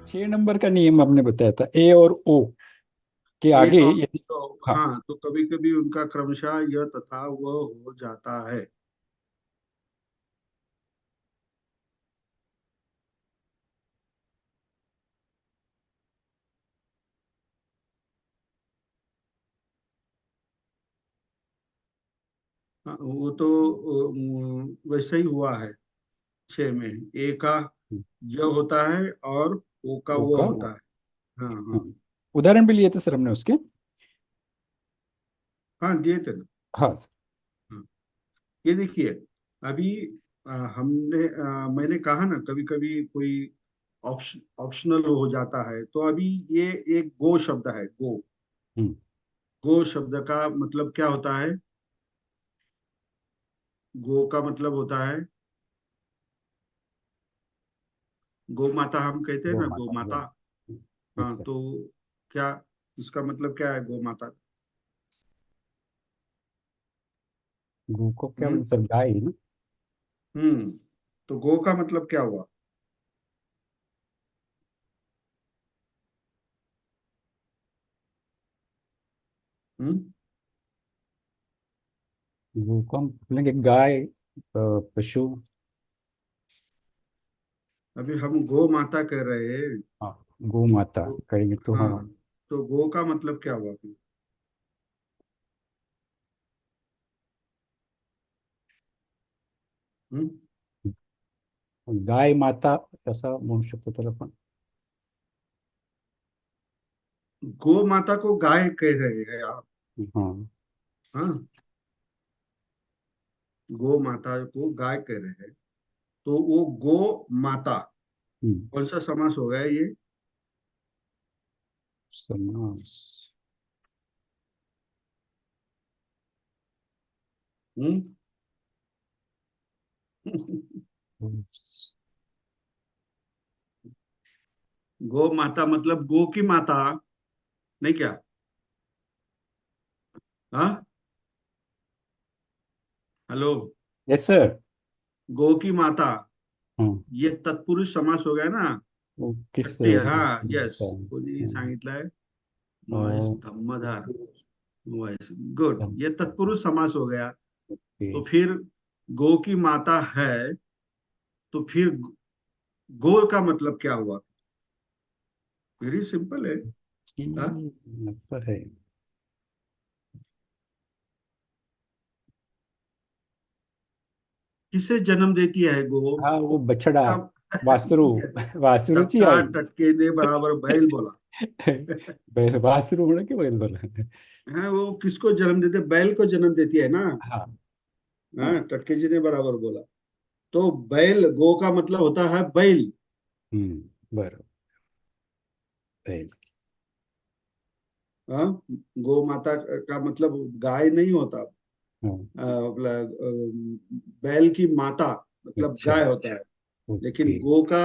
6 number का नियम आपने बताया था, ए और ओ के ए आगे और यदि। तो, हाँ। हाँ, तो कभी कभी उनका क्रमशः यह तथा वह हो जाता है। हाँ, वो तो वैसे ही हुआ है। 6 में ए का य होता है और ओ का ओ वो का होता ओ। है। हाँ हाँ। हाँ। उदाहरण भी लिए थे सर हमने उसके। हाँ, दिए थे ना। हाँ सर। हाँ, ये देखिए। अभी मैंने कहा ना, कभी कभी कोई ऑप्शनल हो जाता है, तो अभी ये एक गो शब्द है, गो। हम्म। गो शब्द का मतलब क्या होता है? गो का मतलब होता है गौ माता, हम कहते हैं गौ ना, गौ माता, गौ। माता। यस हाँ, सर। तो क्या इसका मतलब क्या है, गौ माता? गौ को क्या हम्म बोलते सर, गाय ही ना। हम्म तो गो का मतलब क्या हुआ? हम्म गौ को हम बोलेंगे गाय, पशु। अभी हम गो माता कह रहे हैं। हाँ, गौ माता तो करेंगे तो हाँ। हाँ, तो गो का मतलब क्या हुआ फिर? हम्म गाय माता ऐसा म्हणू शकतो तर आपण। गो माता को गाय कह रहे हैं आप? हाँ। हाँ, गो माता को गाय कह रहे हैं, तो वो गो माता हम्म, कौन सा समास हो गया ये? समास। हम्म गो माता मतलब गो की माता, नहीं क्या? हाँ, हेलो। Yes sir. गो की माता, हाँ। ये तत्पुरुष समास हो गया ना? वो किस छट्टी, हाँ, यस। होता है? कोणी सांगितलंय? नॉइस और धम्मधार, नॉइस। गुड, ये तत्पुरुष समास हो गया। ओके। तो फिर गो की माता है, तो फिर गो का मतलब क्या हुआ? वेरी सिंपल है। हाँ? लगता है। किसे जन्म देती है गो? हाँ, वो बछड़ा, तब वासरू। yes, वासरू ची तब था आई। टटके ने बराबर बैल बोला। वासरू म्हणा की बैल बोला। हाँ, वो किसको जन्म देते? बैल को जन्म देती है ना? हाँ। हाँ। हाँ, टटके जी ने बराबर बोला। तो बैल, गो का मतलब होता है बैल। बरं। बैल। हाँ, गो माता का मतलब गाय नहीं होता। हाँ। बैल की माता मतलब अच्छा। गाय होता है। लेकिन ओके। गो का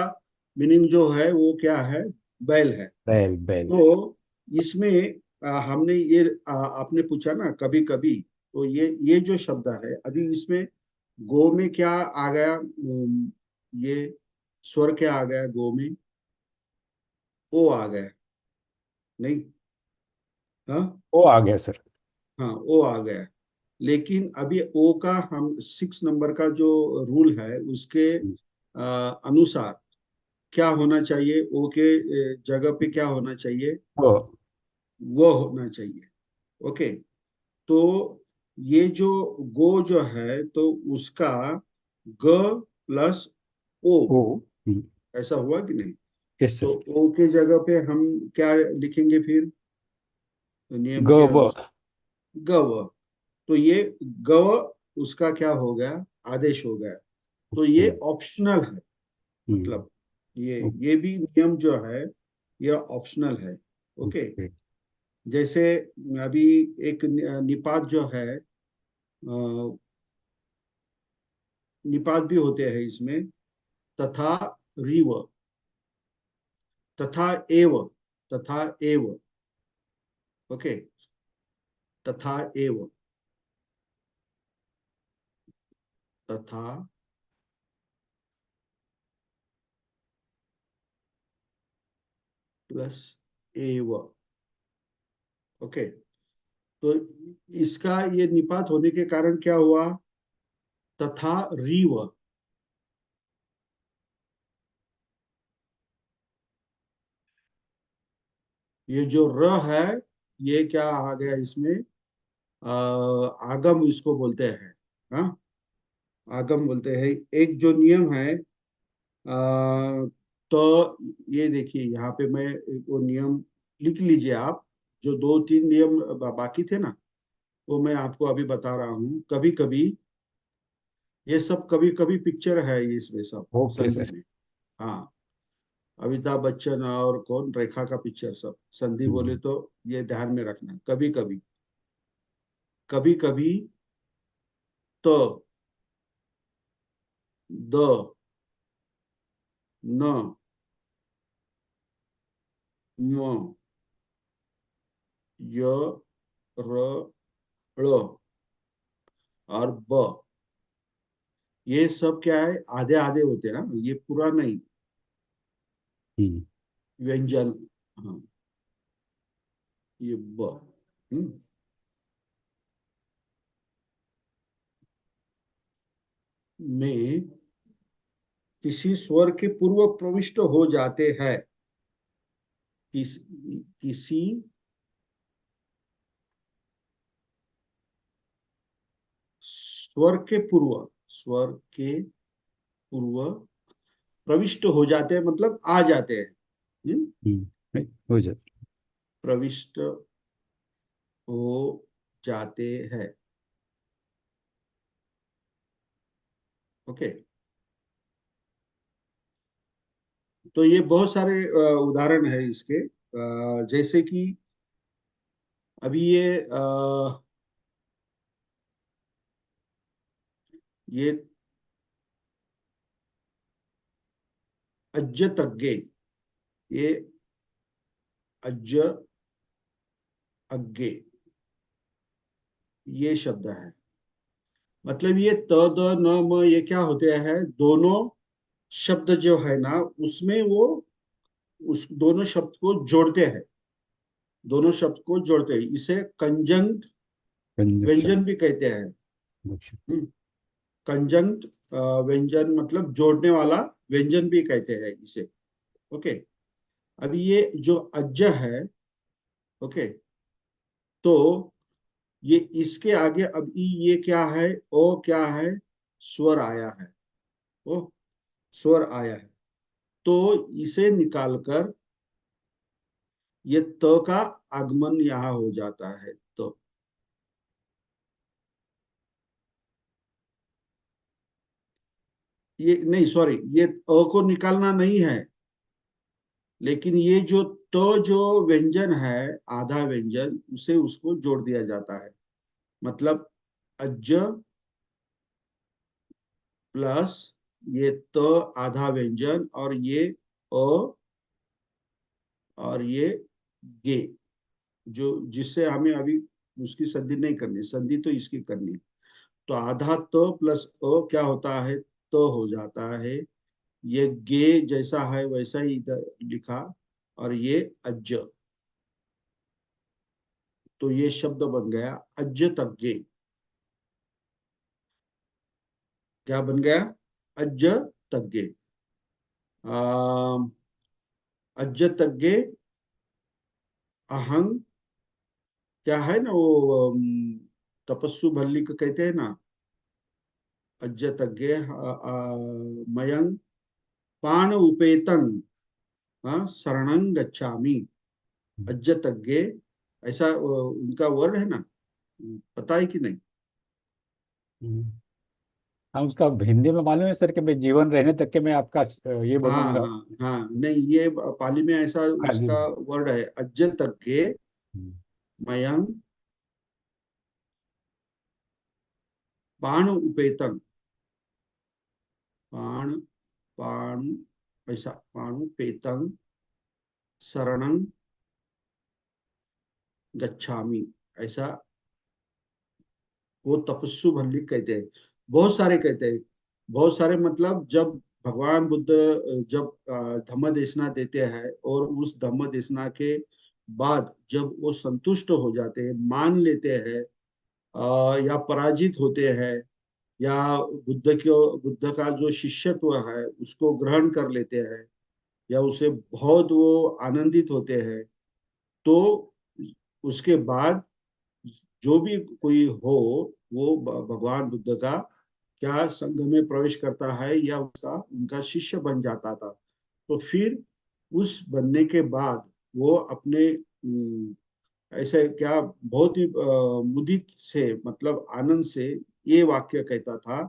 मीनिंग जो है वो क्या है? बैल है। बैल, बैल। तो इसमें हमने ये आपने पूछा ना कभी कभी, तो ये जो शब्द है अभी इसमें, गो में क्या आ गया? ये स्वर क्या आ गया गो में? ओ आ गया, नहीं? हाँ वो आ गया सर। हाँ, ओ आ गया। लेकिन अभी ओ का हम 6 नंबर का जो रूल है उसके अनुसार क्या होना चाहिए? ओ के जगह पे क्या होना चाहिए? वो। वो होना चाहिए। ओके। तो ये जो गो जो है, तो उसका ग प्लस ओ, ओ। ऐसा हुआ कि नहीं? यस तो सर। ओ के जगह पे हम क्या लिखेंगे फिर, तो नियम के गव। अनुसार? गव। तो ये गव उसका क्या हो गया? आदेश हो गया। तो ओके। ये ऑप्शनल है। मतलब ये भी नियम जो है, ये ऑप्शनल है। ओके। ओके। जैसे अभी एक निपात जो है, निपात भी होते हैं इसमें, तथा रीव, तथा एव, तथा एव। ओके, तथा एव, तथा प्लस एव। ओके, तो इसका ये निपात होने के कारण क्या हुआ, तथा रीव। ये जो र है, ये क्या आ गया इसमें, आगम इसको बोलते हैं। हाँ, आगम बोलते हैं। एक जो नियम है, तो ये देखिए यहाँ पे मैं एक वो नियम लिख लीजिए आप। जो दो तीन नियम बाकी थे ना, वो मैं आपको अभी बता रहा हूँ। कभी कभी ये सब, कभी कभी पिक्चर है ये इसमें सब ओके संधि सर। में। हाँ, अमिताभ बच्चन और कौन, रेखा का पिक्चर सब संधि बोले हम्म। तो ये ध्यान में रखना। कभी कभी, कभी कभी तो, द, न, म, य, र, ळ और ब, ये सब क्या है, आधे आधे होते हैं। हाँ, ये पूरा नहीं, हम्म। व्यंजन। हाँ, ये ब। हम्म, में किसी स्वर के पूर्व प्रविष्ट हो जाते हैं। किसी स्वर के पूर्व, स्वर के पूर्व प्रविष्ट हो जाते हैं, मतलब आ जाते हैं। हो जाता। प्रविष्ट हो जाते हैं। ओके, तो ये बहुत सारे उदाहरण है इसके। जैसे कि अभी ये अज्ज तग्गे, ये अज्ज अग्गे, ये शब्द है। मतलब ये त, द, न, म, ये क्या होते हैं, दोनों शब्द जो है ना, उसमें वो उस दोनों शब्द को जोड़ते हैं। दोनों शब्द को जोड़ते हैं, इसे कंजंक्ट कंजक्शन। व्यंजन भी कहते हैं। कंजंक्ट व्यंजन मतलब जोड़ने वाला व्यंजन भी कहते हैं इसे। ओके, अभी ये जो अज्ज है, ओके, तो ये इसके आगे अभी ये क्या है, ओ क्या है, स्वर आया है। ओ, स्वर आया है, तो इसे निकालकर ये त का आगमन यहाँ हो जाता है। तो ये नहीं, सॉरी, ये अ को निकालना नहीं है, लेकिन ये जो तो जो व्यंजन है, आधा व्यंजन, उसे उसको जोड़ दिया जाता है। मतलब अज्ज प्लस ये त आधा व्यंजन, और ये अ, और ये गे, जो जिससे हमें अभी उसकी संधि नहीं करनी, संधि तो इसकी करनी है। तो आधा तो प्लस ओ क्या होता है, तो हो जाता है। ये गे जैसा है वैसा ही इधर लिखा, और ये अज्ज, तो ये शब्द बन गया अज्ज तग्गे। क्या बन गया, अज्ज तग्गे। अज्ज तग्गे, अहंग, क्या है ना वो, तपस्सु भल्ली को कहते हैं ना, अज्ज तग्गे, मयंग पाण उपेतं, हाँ, शरणं गच्छामि। अज्ज तग्गे, ऐसा उनका वर्ड है ना, पता है कि नहीं। हाँ, उसका हिंदी में मालूम है सर कि मैं जीवन रहने तक के मैं आपका ये हाँ बनूंगा। हाँ हाँ, नहीं, ये पाली में ऐसा खाली। उसका वर्ड है, अज्ज तग्गे हम्म। मयंग पाण उपेतं, पाण, पाणु, ऐसा पाणु पेतं शरणं गच्छामि, ऐसा वो तपस्सु भल्लिक कहते हैं। बहुत सारे कहते हैं, बहुत सारे मतलब जब भगवान बुद्ध जब धम्म देशना देते हैं और उस धम्म देशना के बाद जब वो संतुष्ट हो जाते हैं, मान लेते हैं, या पराजित होते हैं, या बुद्ध का जो शिष्यत्व है उसको ग्रहण कर लेते हैं, या उसे बहुत वो आनंदित होते हैं, तो उसके बाद जो भी कोई हो, वो भगवान बुद्ध का क्या संघ में प्रवेश करता है या उसका उनका शिष्य बन जाता था। तो फिर उस बनने के बाद वो अपने ऐसे क्या बहुत ही मुदित से, मतलब आनंद से ये वाक्य कहता था,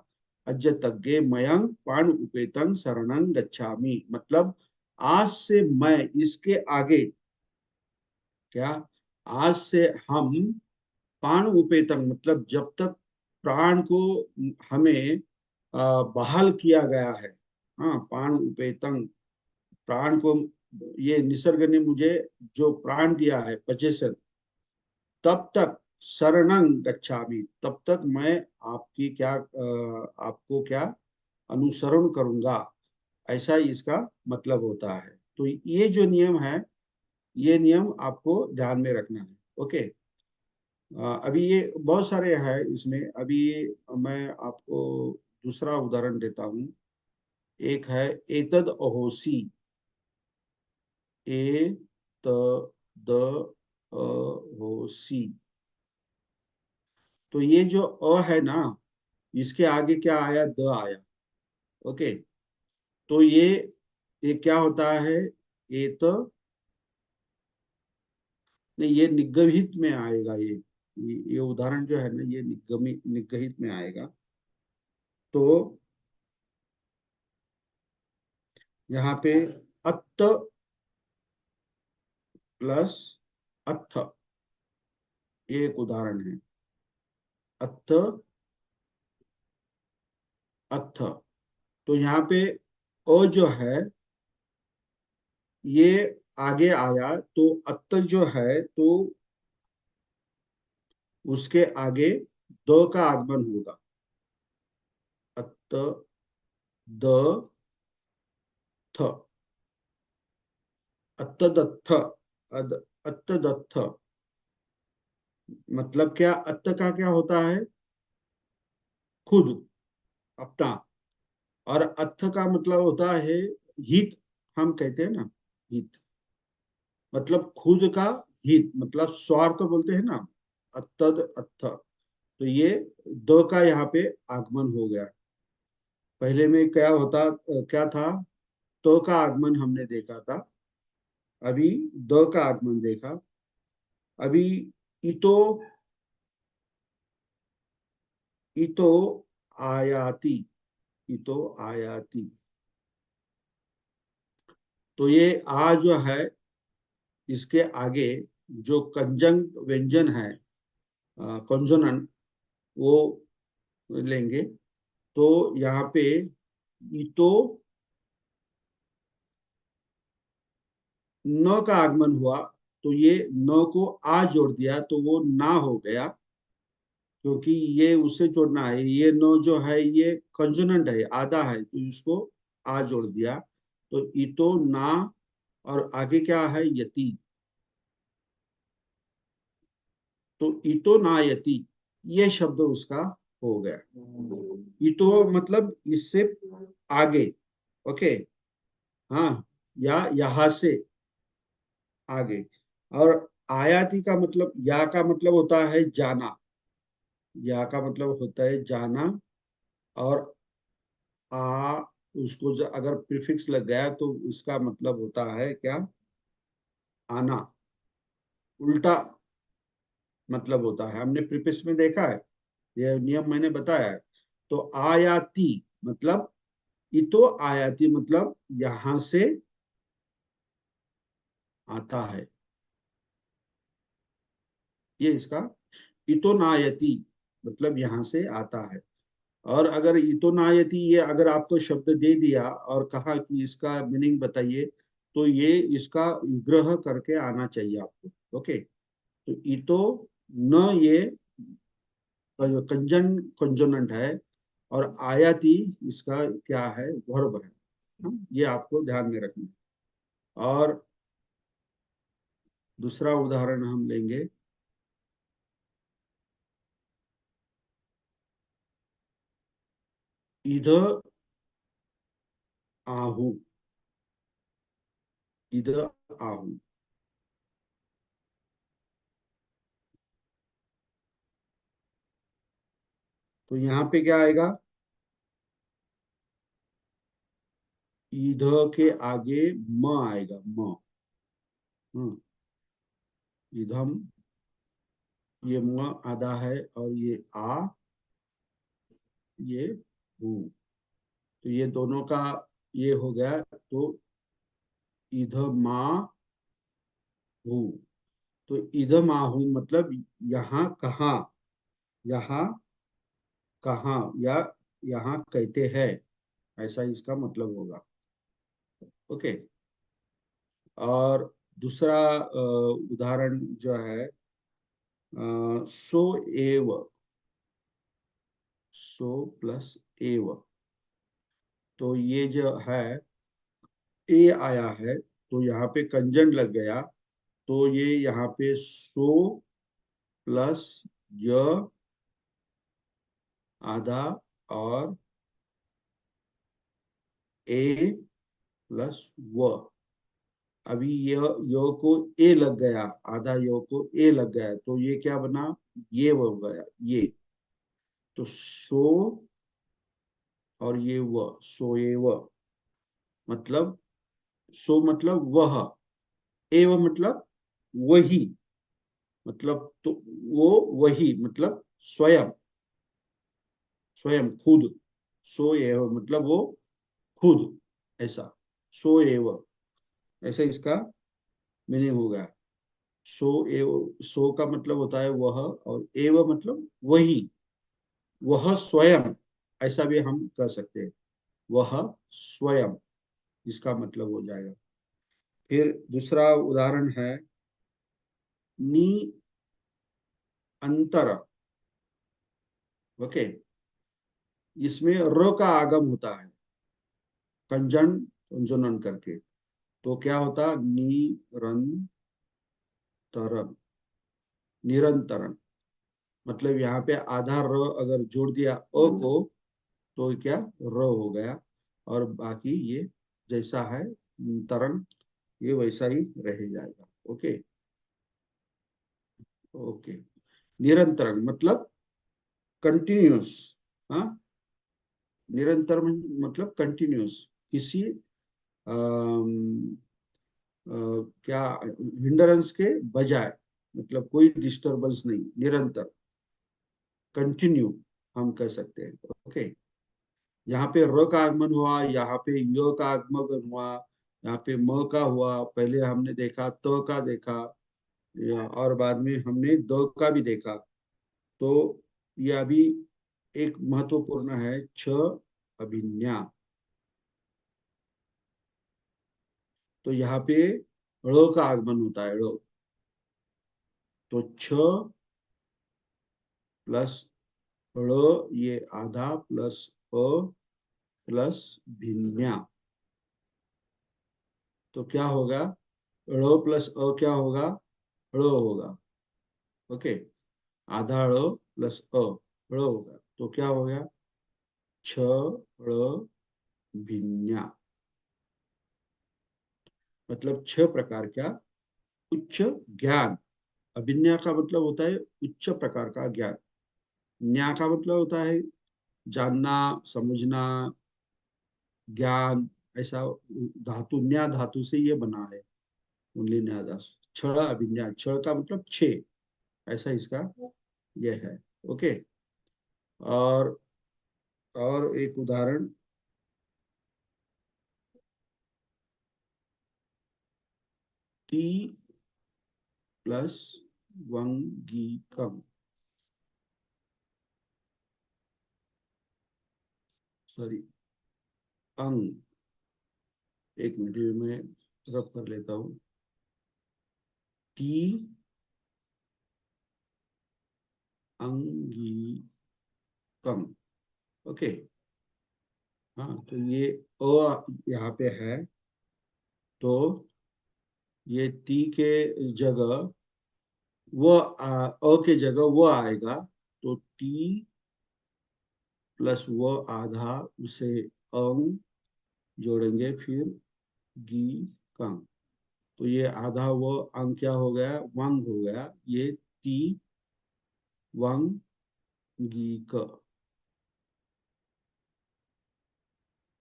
अज तज्ञे मयंग पाण उपेतं शरणं गच्छामि। मतलब आज से मैं इसके आगे क्या, आज से हम प्राण उपेतंग, मतलब जब तक प्राण को हमें बहाल किया गया है, हाँ, प्राण उपेतंग, प्राण को ये निसर्ग ने मुझे जो प्राण दिया है पजेशन, तब तक शरणं गच्छामि, तब तक मैं आपकी क्या आपको क्या अनुसरण करूंगा, ऐसा इसका मतलब होता है। तो ये जो नियम है, ये नियम आपको ध्यान में रखना है। ओके। अभी ये बहुत सारे हैं इसमें। अभी मैं आपको दूसरा उदाहरण देता हूँ। एक है एतद अहोसी, ए त द अहोसी। तो ये जो है ना, इसके आगे क्या आया, द आया। ओके। तो ये क्या होता है, एत, नहीं, ये निगमित में आएगा। ये उदाहरण जो है ना, ये निगमित में आएगा। तो यहाँ पे अत्त प्लस अथ, ये एक उदाहरण है। अथ अथ। तो यहाँ पे अ जो है ये आगे आया, तो अत्त जो है तो उसके आगे द का आगमन होगा। अत्त द थ, अत्तदत्थ, अत्तदत्थ। मतलब क्या, अत्त का क्या होता है, खुद, अपना। और अत्थ का मतलब होता है हित, हम कहते हैं ना, हित, मतलब खुद का हित, मतलब स्वार्थ बोलते हैं ना, अत्तद अत्थ। तो ये द का यहाँ पे आगमन हो गया। पहले में क्या होता, क्या था, तो का आगमन हमने देखा था, अभी द का आगमन देखा। अभी इतो, इतो आयाति, इतो आयाति। तो ये आ जो है, इसके आगे जो कंजंक्ट व्यंजन है, कॉन्सोनेंट, वो लेंगे। तो यहाँ पे इतो न का आगमन हुआ, तो ये न को आ जोड़ दिया, तो वो ना हो गया, क्योंकि ये उससे जोड़ना है। ये न जो है ये कंसोनेंट है, आधा है, तो इसको आ जोड़ दिया, तो इतो ना। और आगे क्या है, यति। तो इतो ना यति, ये शब्द उसका हो गया। इतो मतलब इससे आगे। ओके। हाँ, या यहाँ से आगे। और आयाति का मतलब, या का मतलब होता है जाना, या का मतलब होता है जाना। और आ, उसको अगर प्रीफिक्स लग गया तो उसका मतलब होता है क्या, आना, उल्टा मतलब होता है। हमने प्रीफिक्स में देखा है, यह नियम मैंने बताया है। तो आयाति मतलब, इतो आयाति मतलब यहां से आता है, ये इसका इतो नायति, मतलब यहां से आता है। और अगर इतो नायति, ये अगर आपको शब्द दे दिया और कहा कि इसका मीनिंग बताइए, तो ये इसका विग्रह करके आना चाहिए आपको। ओके। तो इतो न, ये कंजन कंजोनेंट है, और आयाति इसका क्या है, वर्ब है। ये आपको ध्यान में रखना है। और दूसरा उदाहरण हम लेंगे, इधर आहू, इधर आहू। तो यहाँ पे क्या आएगा, इधर के आगे म आएगा, म। हम्म, इधम, ये म आधा है, और ये आ, ये हूँ। तो ये दोनों का ये हो गया, तो इधर माँ हूँ। तो इधर माँ हूँ मतलब यहाँ कहाँ, यहाँ कहाँ, या यहाँ कहते हैं, ऐसा इसका मतलब होगा। ओके। और दूसरा उदाहरण जो है, सो एव, सो प्लस एव। तो ये जो है, ए आया है, तो यहाँ पे कंजन लग गया, तो ये यहाँ पे सो प्लस य आधा, और ए प्लस व। अभी यो को ए लग गया, आधा यो को ए लग गया, तो ये क्या बना, ये हो गया ये। तो सो, और ये व, सोए व, मतलब सो मतलब वह, एव मतलब वही, मतलब तो वो वही मतलब स्वयं, स्वयं खुद। सो एव मतलब वो खुद, ऐसा, सो एव, ऐसा इसका मीनिंग हो गया। सो एव, सो का मतलब होता है वह, और एव मतलब वही, वह स्वयं, ऐसा भी हम कह सकते हैं, वह स्वयं, इसका मतलब हो जाएगा। फिर दूसरा उदाहरण है, नि अंतर। ओके। इसमें र का आगम होता है, कंजन कंजनन करके। तो क्या होता, निरंतरन, मतलब यहाँ पे आधा र अगर जोड़ दिया अ को, तो क्या र हो गया, और बाकी ये जैसा है तरंग, ये वैसा ही रह जाएगा। ओके। ओके। निरंतर मतलब कंटिन्यूस। हाँ, निरंतर मतलब कंटिन्यूस, किसी अम, क्या हिंडरेंस के बजाय, मतलब कोई डिस्टरबेंस नहीं, निरंतर, कंटिन्यू हम कह सकते हैं। ओके। यहाँ पे र का आगमन हुआ, यहाँ पे य का आगमन हुआ, यहाँ पे म का हुआ, पहले हमने देखा त का देखा, और बाद में हमने द का भी देखा। तो ये अभी एक महत्वपूर्ण है, छ अभिज्ञा। तो यहाँ पे ड़ का आगमन होता है, ड़। तो छ प्लस ड़, ये आधा प्लस अ प्लस भिन्या। तो क्या होगा, ड़ प्लस अ क्या होगा, ड़ होगा। ओके। आधा ड़ प्लस अ, ड़ होगा, तो क्या हो गया, छ ड़ भिन्या। मतलब छह प्रकार का उच्च ज्ञान। अभिज्ञा का मतलब होता है उच्च प्रकार का ज्ञान। न्या का मतलब होता है जानना, समझना, ज्ञान, ऐसा। धातु, न्या धातु से ये बना है, ओनली न्यादास। छह अभिज्ञा, छह का मतलब छह, ऐसा इसका ये है। ओके। और और एक उदाहरण, टी प्लस वंगिकम, सॉरी, अंग, एक मिनट में रब कर लेता हूँ, टी अंगिकम। ओके। हाँ, तो ये अ यहाँ पे है, तो ये टी के जगह अ के जगह वो आएगा, तो टी प्लस वो आधा, उसे अंग जोड़ेंगे, फिर गी कंग, तो ये आधा वो अंग क्या हो गया, वंग हो गया, ये टी वंग गी क,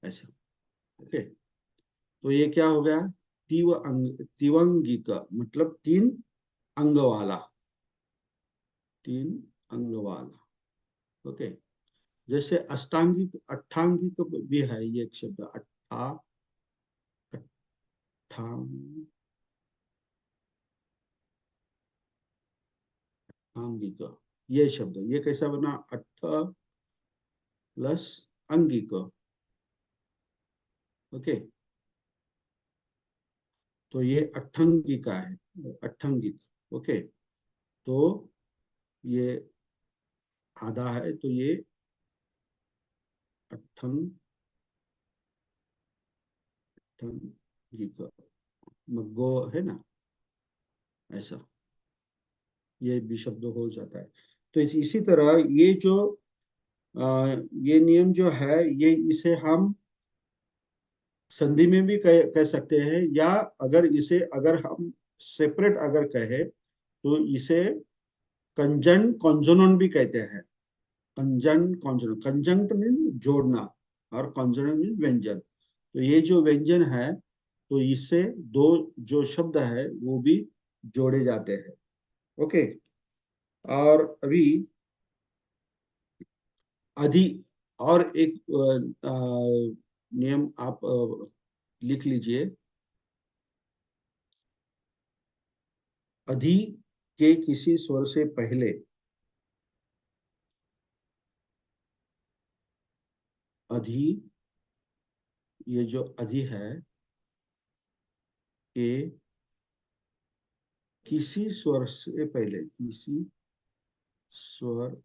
ऐसे। ओके, तो ये क्या हो गया, तिवंगी का मतलब तीन अंग वाला, तीन अंग वाला। ओके, जैसे अष्टांगिक अट्ठांगिक भी है, ये एक शब्द अट्ठांगिक, ये शब्द ये कैसा बना, अट्ठ प्लस अंगिक। ओके, तो ये अट्ठंगिका है, अट्ठंगिक। ओके, तो ये आधा है, तो ये अट्ठंग अट्ठंगिक, मग्गो है ना, ऐसा ये भी शब्द हो जाता है। तो इसी तरह ये जो ये नियम जो है, ये इसे हम संधि में भी कह सकते हैं, या अगर इसे अगर हम सेपरेट अगर कहे, तो इसे कंजन कॉन्जोनेंट भी कहते हैं। कंजन कॉन्जोनेंट, कंजंक्ट मीन जोड़ना, और कॉन्जोनेंट मीन व्यंजन। तो ये जो व्यंजन है, तो इससे दो जो शब्द है वो भी जोड़े जाते हैं। ओके, और अभी अधि, और एक नियम आप लिख लीजिए। अधि के किसी स्वर से पहले, अधि, ये जो अधि है, ये किसी स्वर से पहले, किसी स्वर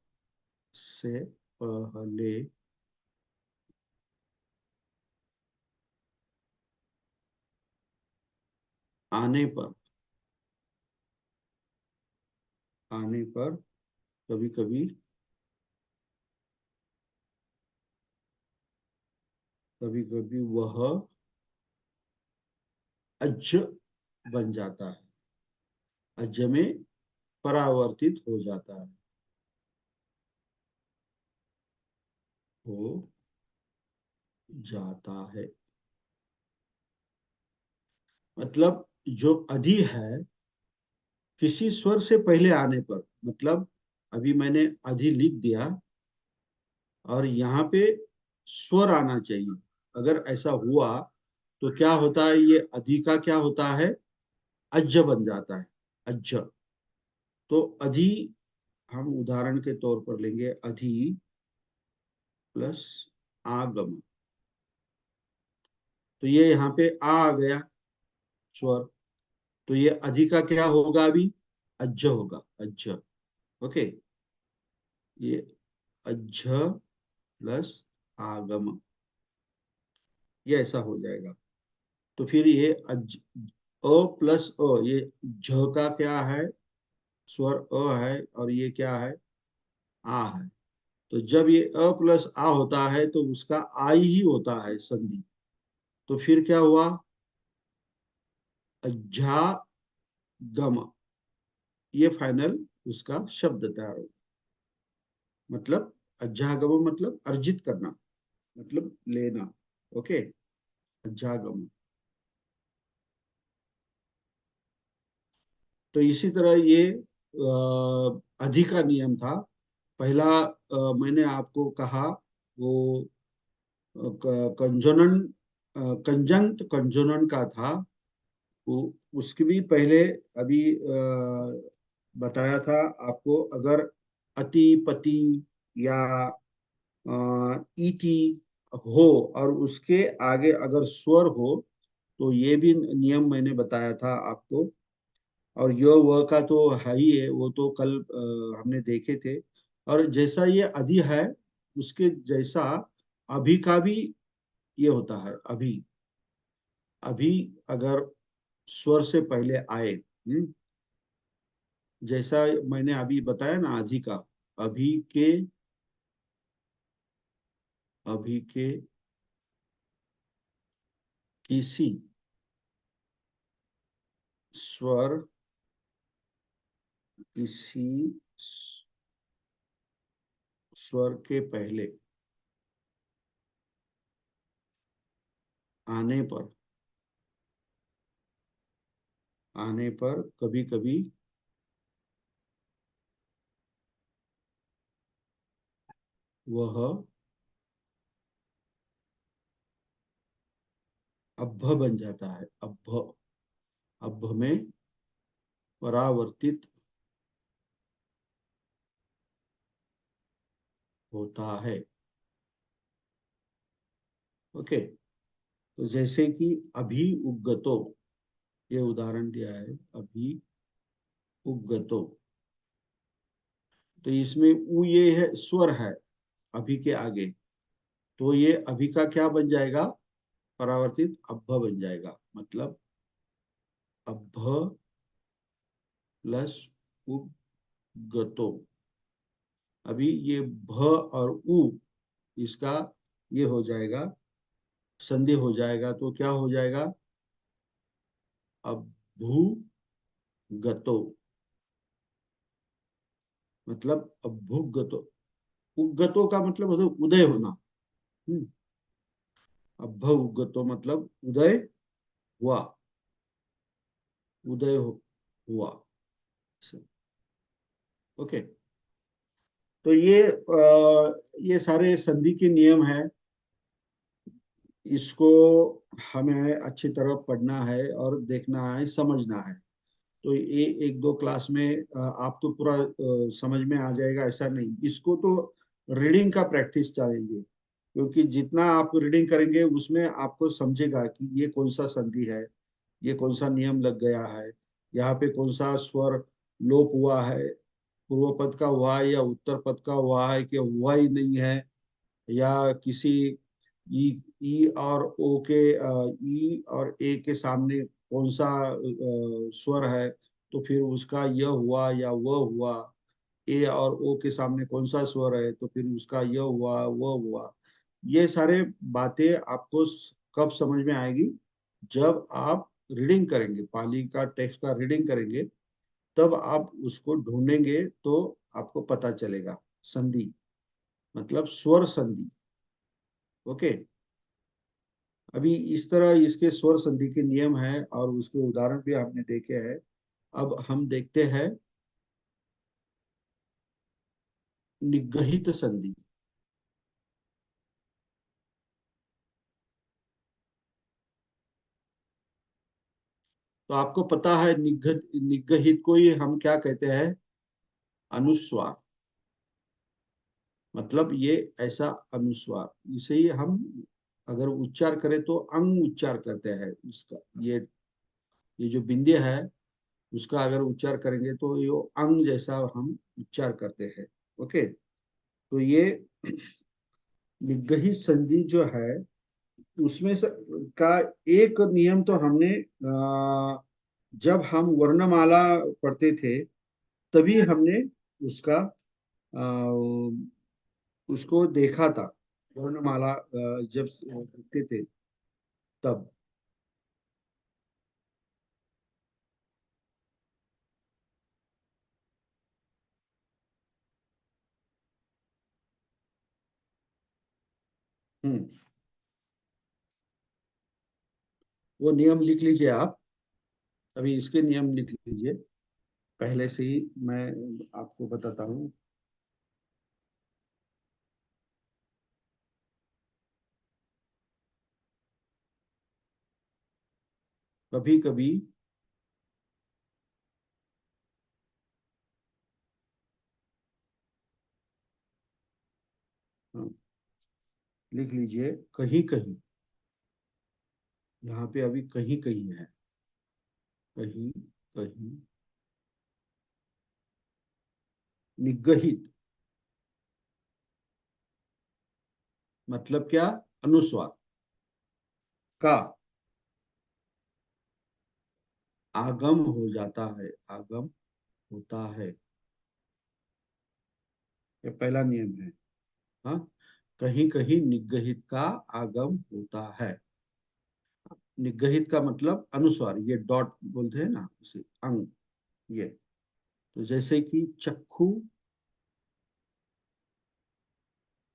से पहले आने पर, आने पर कभी कभी, कभी कभी वह अज बन जाता है, अज में परावर्तित हो जाता है, हो जाता है। मतलब जो अधि है किसी स्वर से पहले आने पर, मतलब अभी मैंने अधि लिख दिया, और यहाँ पे स्वर आना चाहिए। अगर ऐसा हुआ तो क्या होता है, ये अधि का क्या होता है, अज्ज बन जाता है, अज्ज। तो अधि हम उदाहरण के तौर पर लेंगे, अधि प्लस आगम, तो ये यहाँ पे आ गया स्वर, तो ये अधि का क्या होगा, अभी अज्ज होगा, अज्ज। ओके, ये अज्ज प्लस आगम, ये ऐसा हो जाएगा। तो फिर ये अज, अ प्लस अ, ये झ का क्या है, स्वर अ है, और ये क्या है, आ है। तो जब ये अ प्लस आ होता है, तो उसका आई ही होता है संधि। तो फिर क्या हुआ, अज्झागम, ये फाइनल उसका शब्द तैयार हो, मतलब अज्झागम मतलब अर्जित करना, मतलब लेना। ओके, अज्झागम। तो इसी तरह ये अधि का नियम था। पहला मैंने आपको कहा, वो कंजोनन, कंजंक्ट कंजोनन का था, वो उसकी भी पहले अभी बताया था आपको। अगर अति पति या इति हो, और उसके आगे अगर स्वर हो, तो ये भी नियम मैंने बताया था आपको। और य व का तो है ही है, वो तो कल हमने देखे थे। और जैसा ये अधि है, उसके जैसा अभी का भी ये होता है अभी। अभी अगर स्वर से पहले आए, जैसा मैंने अभी बताया ना, आधी का, अभी के, अभी के किसी स्वर, किसी स्वर के पहले आने पर, आने पर कभी कभी वह अभ्भ बन जाता है। अभ्भ, अभ्भ में परावर्तित होता है। ओके। तो जैसे कि अभी उगतो, ये उदाहरण दिया है, अभी उगतो। तो इसमें उ ये है, स्वर है अभी के आगे, तो ये अभी का क्या बन जाएगा, परावर्तित अभ्भ बन जाएगा। मतलब अभ्भ प्लस उगतो। अभी ये भ और उ, इसका ये हो जाएगा, संधि हो जाएगा, तो क्या हो जाएगा, अभ्भुगतो। मतलब अभ्भुगतो, उगतो का मतलब होता है उदय होना। हम्म, अभ्भुगतो मतलब उदय हुआ, उदय हुआ। ओके। तो ये सारे संधि के नियम है। इसको हमें अच्छी तरह पढ़ना है और देखना है, समझना है। तो ये एक दो क्लास में आप तो पूरा समझ में आ जाएगा ऐसा नहीं, इसको तो रीडिंग का प्रैक्टिस चाहिए, क्योंकि जितना आप रीडिंग करेंगे उसमें आपको समझेगा कि ये कौन सा संधि है, ये कौन सा नियम लग गया है, यहाँ पे कौन सा स्वर लोप हुआ है, पूर्व पद का हुआ है या उत्तर पद का हुआ है कि हुआ ही नहीं है, या किसी ई, ई और ओ के, ई और ए के सामने कौन सा स्वर है, तो फिर उसका यह हुआ या वह हुआ। ए और ओ के सामने कौन सा स्वर है, तो फिर उसका यह हुआ वह हुआ। ये सारे बातें आपको कब समझ में आएगी, जब आप रीडिंग करेंगे, पाली का टेक्स्ट का रीडिंग करेंगे, तब आप उसको ढूंढेंगे तो आपको पता चलेगा। संधि मतलब स्वर संधि। ओके। अभी इस तरह इसके स्वर संधि के नियम है और उसके उदाहरण भी हमने देखे हैं। अब हम देखते हैं निगहित संधि। तो आपको पता है निगहित को ही हम क्या कहते हैं, अनुस्वार। मतलब ये ऐसा अनुस्वार, इसे ही हम अगर उच्चार करें तो अंग उच्चार करते हैं इसका। ये जो बिंदु है, उसका अगर उच्चार करेंगे तो ये अंग जैसा हम उच्चार करते हैं। ओके। तो ये निगहित संधि जो है, उसमें से का एक नियम तो हमने जब हम वर्णमाला पढ़ते थे तभी हमने उसका उसको देखा था। वर्णमाला जब पढ़ते थे तब। हम्म। वो नियम लिख लीजिए आप, अभी इसके नियम लिख लीजिए, पहले से ही मैं आपको बताता हूँ। कभी कभी, हाँ, लिख लीजिए, कहीं कहीं, यहाँ पे अभी कहीं कहीं है, कहीं कहीं निगहित मतलब क्या, अनुस्वार। का आगम हो जाता है, आगम होता है। ये पहला नियम है। हाँ, कहीं कहीं निगहित का आगम होता है। निगहित का मतलब अनुस्वार, ये डॉट बोलते हैं ना उसे, अंग, ये। तो जैसे कि चक्षु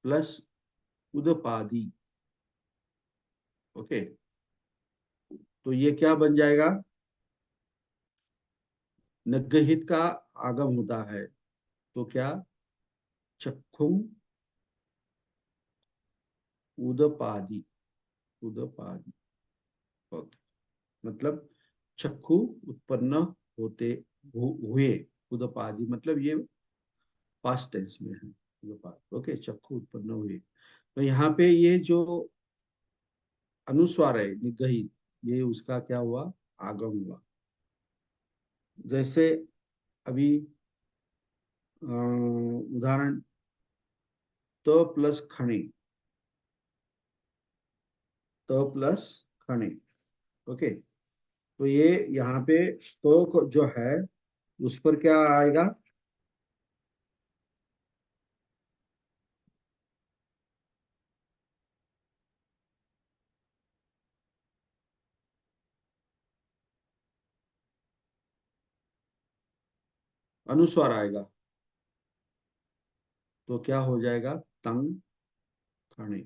प्लस उदपादि। ओके, तो ये क्या बन जाएगा? निगहित का आगम होता है तो क्या? चक्षुम उदपादि, उदपादि। ओके, मतलब चक्षु उत्पन्न होते हुए। उदपादि मतलब ये पास्ट टेंस में है, उदपादि। ओके, चक्षु उत्पन्न हुए। तो यहाँ पे ये जो अनुस्वार है निगहित, ये उसका क्या हुआ? आगम हुआ। जैसे अभी उदाहरण, त प्लस खणे, त प्लस खणे। ओके, तो ये यहाँ पे तो जो है उस पर क्या आएगा? अनुस्वार आएगा। तो क्या हो जाएगा? तंग खणे।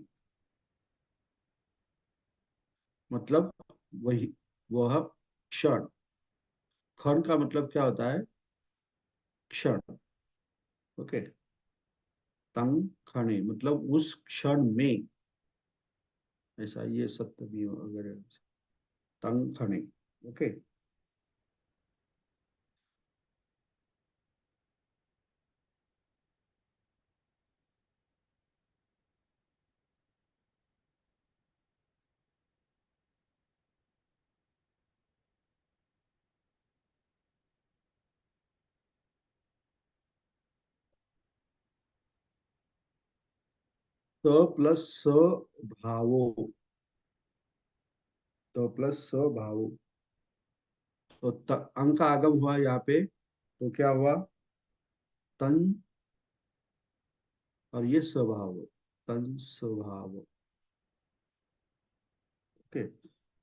मतलब वही, वह क्षण। क्षण का मतलब क्या होता है? क्षण। ओके, तंग खणे मतलब उस क्षण में, ऐसा ये सप्तमी वगैरह, तंग खणे। ओके, तो प्लस स भावो, तो प्लस स भावो। तो अंक का आगम हुआ यहाँ पे, तो क्या हुआ? तन, और ये स्वभाव, तन स्वभाव। ओके,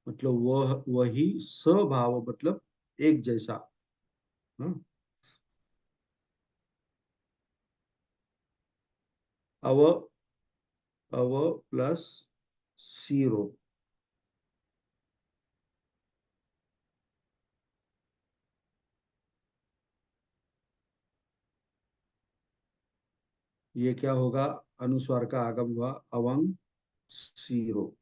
मतलब वह वही स्वभाव मतलब एक जैसा। हाँ? अव, अव प्लस सीरो। ये क्या होगा? अनुस्वार का आगम हुआ, अवंग सीरो।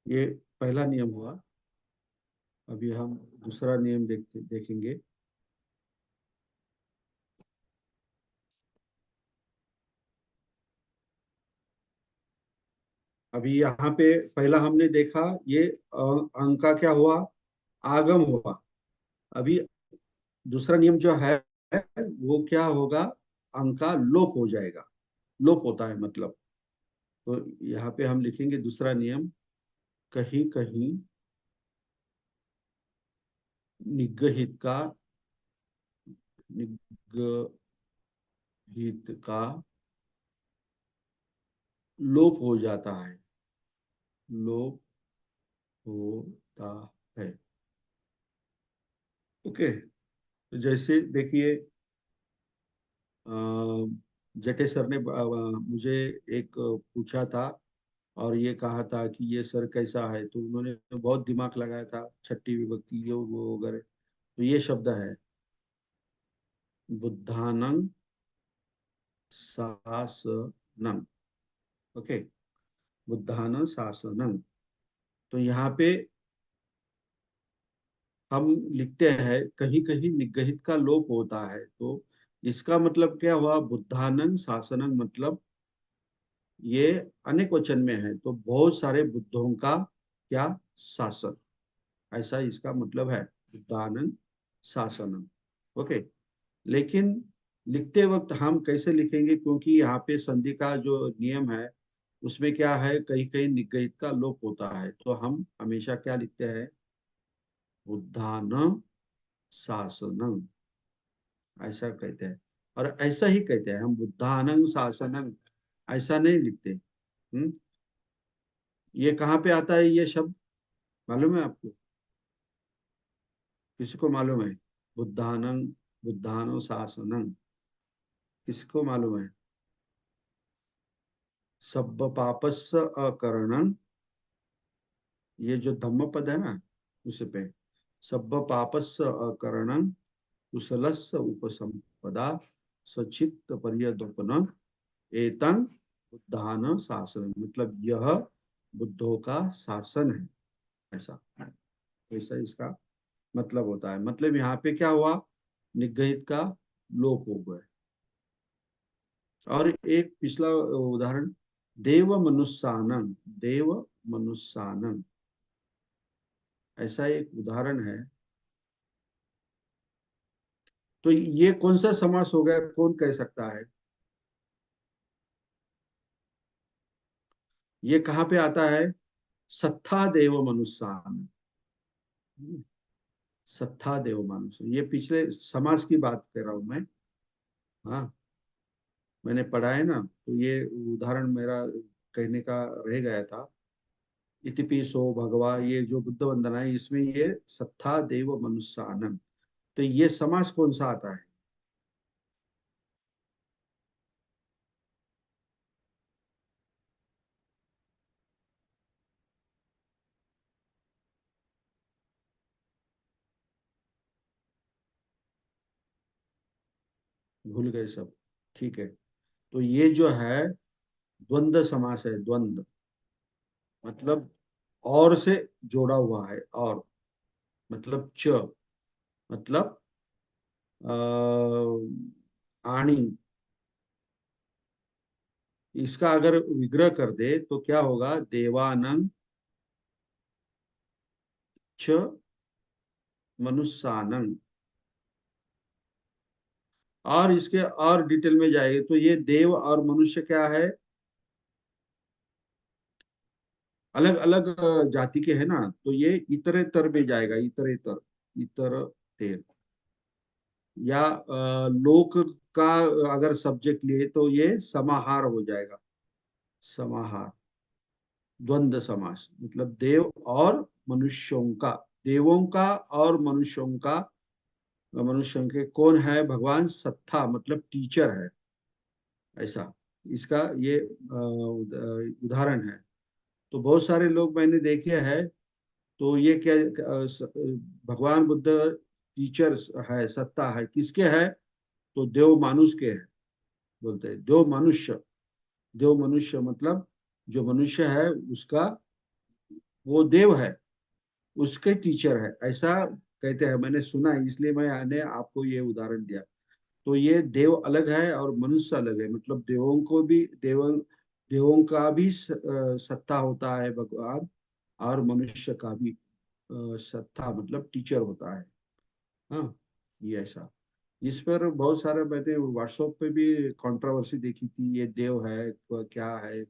ये पहला नियम हुआ। अभी हम दूसरा नियम देखेंगे। अभी यहाँ पे पहला हमने देखा, ये अंक का क्या हुआ? आगम हुआ। अभी दूसरा नियम जो है वो क्या होगा? अंक का लोप हो जाएगा। लोप होता है मतलब। तो यहाँ पे हम लिखेंगे दूसरा नियम, कहीं कहीं निगहित का, निगहित का लोप हो जाता है, लोप होता है। ओके, तो जैसे देखिए, जटे सर ने मुझे एक पूछा था, और ये कहा था कि ये सर कैसा है, तो उन्होंने बहुत दिमाग लगाया था, छठी विभक्ति ये वो वगैरह। तो ये शब्द है, बुद्धानं शासनम। ओके, बुद्धानं शासनम। तो यहाँ पे हम लिखते हैं कहीं कहीं निगहित का लोप होता है, तो इसका मतलब क्या हुआ, बुद्धानंग शासनंग, मतलब ये अनेक वचन में है, तो बहुत सारे बुद्धों का क्या शासन, ऐसा इसका मतलब है, बुद्धानंद शासनम। ओके। लेकिन लिखते वक्त हम कैसे लिखेंगे, क्योंकि यहाँ पे संधि का जो नियम है उसमें क्या है, कहीं कहीं निगहित का लोप होता है, तो हम हमेशा क्या लिखते हैं, बुद्धान शासनम, ऐसा कहते हैं। और ऐसा ही कहते हैं हम, बुद्धानंग शासनम, ऐसा नहीं लिखते। ये कहाँ पे आता है ये शब्द, मालूम है आपको, किसी को मालूम है, बुद्धानंग, बुद्धानो शासनम, किसको मालूम है, सब्ब पापस्य अकरणं, ये जो धम्म पद है ना, उस पे, सब्ब पापस्य अकरणं कुशलस्य उपसंपदा सचित्त पर्यदोपन एतं बुद्धान शासन, मतलब यह बुद्धों का शासन है, ऐसा, ऐसा इसका मतलब होता है। मतलब यहाँ पे क्या हुआ, निगहित का लोप हो गया। और एक पिछला उदाहरण, देव मनुष्यानंग, देव मनुष्यानंग, ऐसा एक उदाहरण है। तो ये कौन सा समास हो गया, कौन कह सकता है, ये कहाँ पे आता है, सत्था देव मनुष्यान, सत्था देव मनुष्य, ये पिछले समास की बात कर रहा हूं मैं। हाँ, मैंने पढ़ा है ना, तो ये उदाहरण मेरा कहने का रह गया था। इतिपिसो भगवा, ये जो बुद्ध वंदना है इसमें ये सत्था देव मनुष्यानम, तो ये समास कौन सा आता है, भूल गए सब, ठीक है। तो ये जो है द्वंद्व समास है, द्वंद्व मतलब और से जोड़ा हुआ है, और मतलब च, मतलब आणी, इसका अगर विग्रह कर दे तो क्या होगा, देवानंद च मनुष्यानंद। और इसके और डिटेल में जाएंगे तो ये देव और मनुष्य क्या है, अलग अलग जाति के है ना, तो ये इतरेतर में जाएगा, इतरेतर, इतर तेर, या लोक का अगर सब्जेक्ट लिए तो ये समाहार हो जाएगा, समाहार, द्वंद्व समास, मतलब देव और मनुष्यों का, देवों का और मनुष्यों का, मनुष्यों के कौन है, भगवान सत्ता, मतलब टीचर है, ऐसा इसका ये उदाहरण है। तो बहुत सारे लोग मैंने देखे हैं, तो ये क्या, भगवान बुद्ध टीचर है, सत्ता है, किसके है, तो देव मानुष के है, बोलते हैं देव मनुष्य, देव मनुष्य मतलब जो मनुष्य है उसका, वो देव है, उसके टीचर है, ऐसा कहते हैं, मैंने सुना है, इसलिए मैंने आपको ये उदाहरण दिया। तो ये देव अलग है और मनुष्य अलग है, मतलब देवों को भी देवों का भी सत्ता होता है भगवान, और मनुष्य का भी सत्ता, मतलब टीचर होता है। हाँ, ये ऐसा, इस पर बहुत सारे मैंने व्हाट्सएप पे भी कंट्रोवर्सी देखी थी, ये देव है तो क्या है,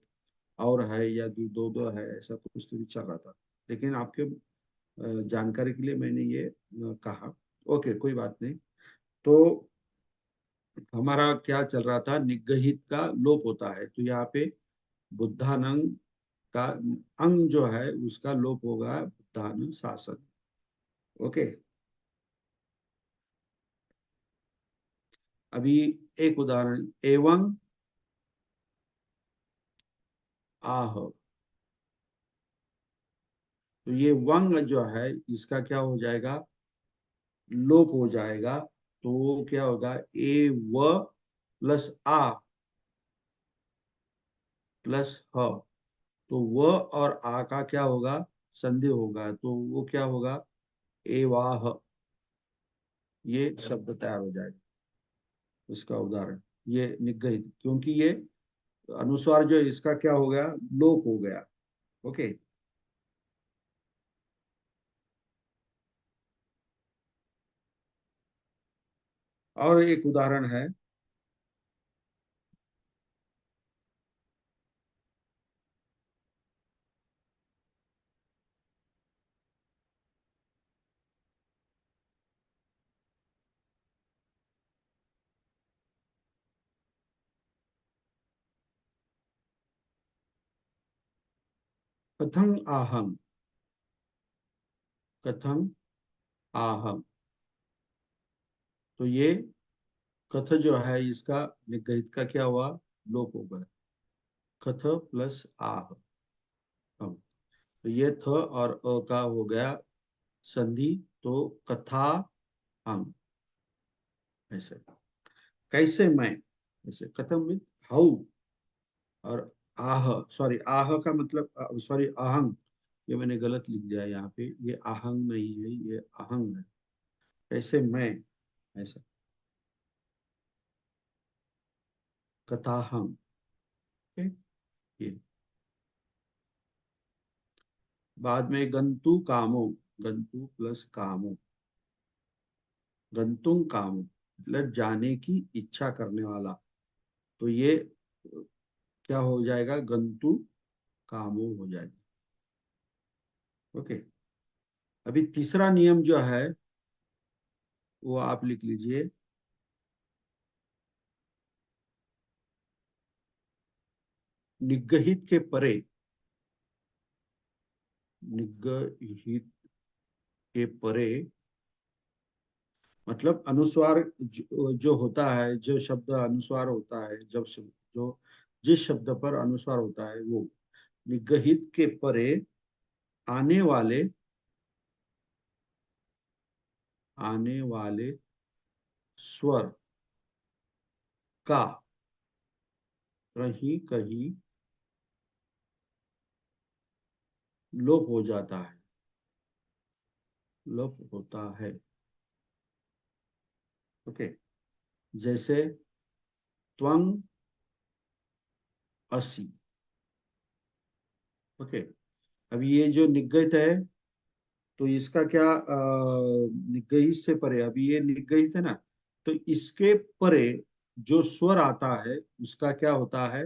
और है या दो दो है, ऐसा कुछ तो भी चल रहा था। लेकिन आपके जानकारी के लिए मैंने ये कहा। ओके, कोई बात नहीं। तो हमारा क्या चल रहा था, निगहित का लोप होता है, तो यहाँ पे बुद्धानंग का अंग जो है उसका लोप होगा, बुद्धान शासन। ओके। अभी एक उदाहरण, एवं आह, तो ये वंग जो है इसका क्या हो जाएगा, लोप हो जाएगा, तो वो क्या होगा, ए व प्लस आ प्लस ह, तो व और आ का क्या होगा, संधि होगा, तो वो क्या होगा, एवाह, ये शब्द तैयार हो जाएगा। इसका उदाहरण ये निगहित, क्योंकि ये अनुस्वार जो है इसका क्या हो गया, लोप हो गया। ओके। और एक उदाहरण है, कथं आहम। कथं आहम, तो ये कथ जो है इसका निगहित का क्या हुआ, लोप हो गया। कथ प्लस आह, हम, तो ये थ और अ का हो गया संधि, तो कथा हम, ऐसे। कैसे मैं, ऐसे कथम विद हाउ। और आह, सॉरी आह का मतलब, सॉरी आहंग, ये मैंने गलत लिख दिया है यहाँ पे, ये आहंग नहीं है, ये आहंग है। कैसे मैं, ऐसा, कथाहंग। ओके। ये बाद में गंतु कामो, गंतु प्लस कामो, गंतुम कामो मतलब जाने की इच्छा करने वाला, तो ये क्या हो जाएगा, गंतु कामो हो जाएगा। ओके। अभी तीसरा नियम जो है वो आप लिख लीजिए, निगहित के परे, निगहित के परे मतलब अनुस्वार जो होता है, जो शब्द अनुस्वार होता है, जब शब्द जो जिस शब्द पर अनुस्वार होता है वो निगहित के परे आने वाले, आने वाले स्वर का कहीं कहीं लोप हो जाता है, लोप होता है। ओके। जैसे त्वंग असी। ओके। अब ये जो निगहित है, तो इसका क्या निगहित से परे, अभी ये निगहित है ना, तो इसके परे जो स्वर आता है उसका क्या होता है,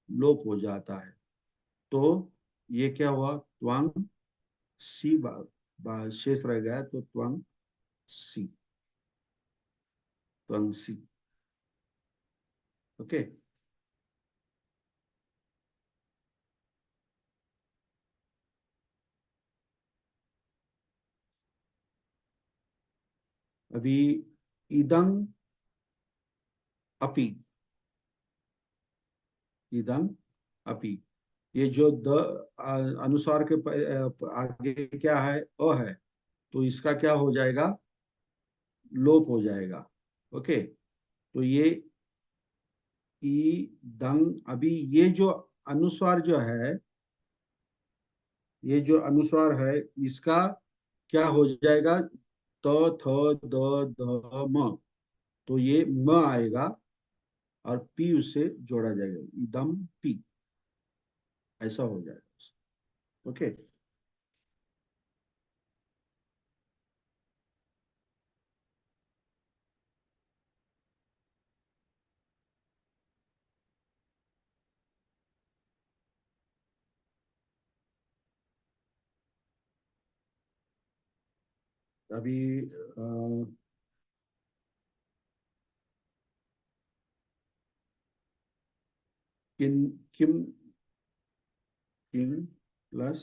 लोप हो जाता है। तो ये क्या हुआ, त्वंग सी, शेष रह गया, तो त्वंग सी, त्वंग सी। ओके। अभी इदंग अपि, इदंग अपि, ये जो द अनुसार के आगे क्या है, अ है, तो इसका क्या हो जाएगा, लोप हो जाएगा। ओके। तो ये ई दंग, अभी ये जो अनुस्वार जो है, ये जो अनुस्वार है इसका क्या हो जाएगा, त थ द ध म, तो ये म आएगा और पी उससे जोड़ा जाएगा, इदम पी, ऐसा हो जाएगा। ओके। अभी किन, किम, किम प्लस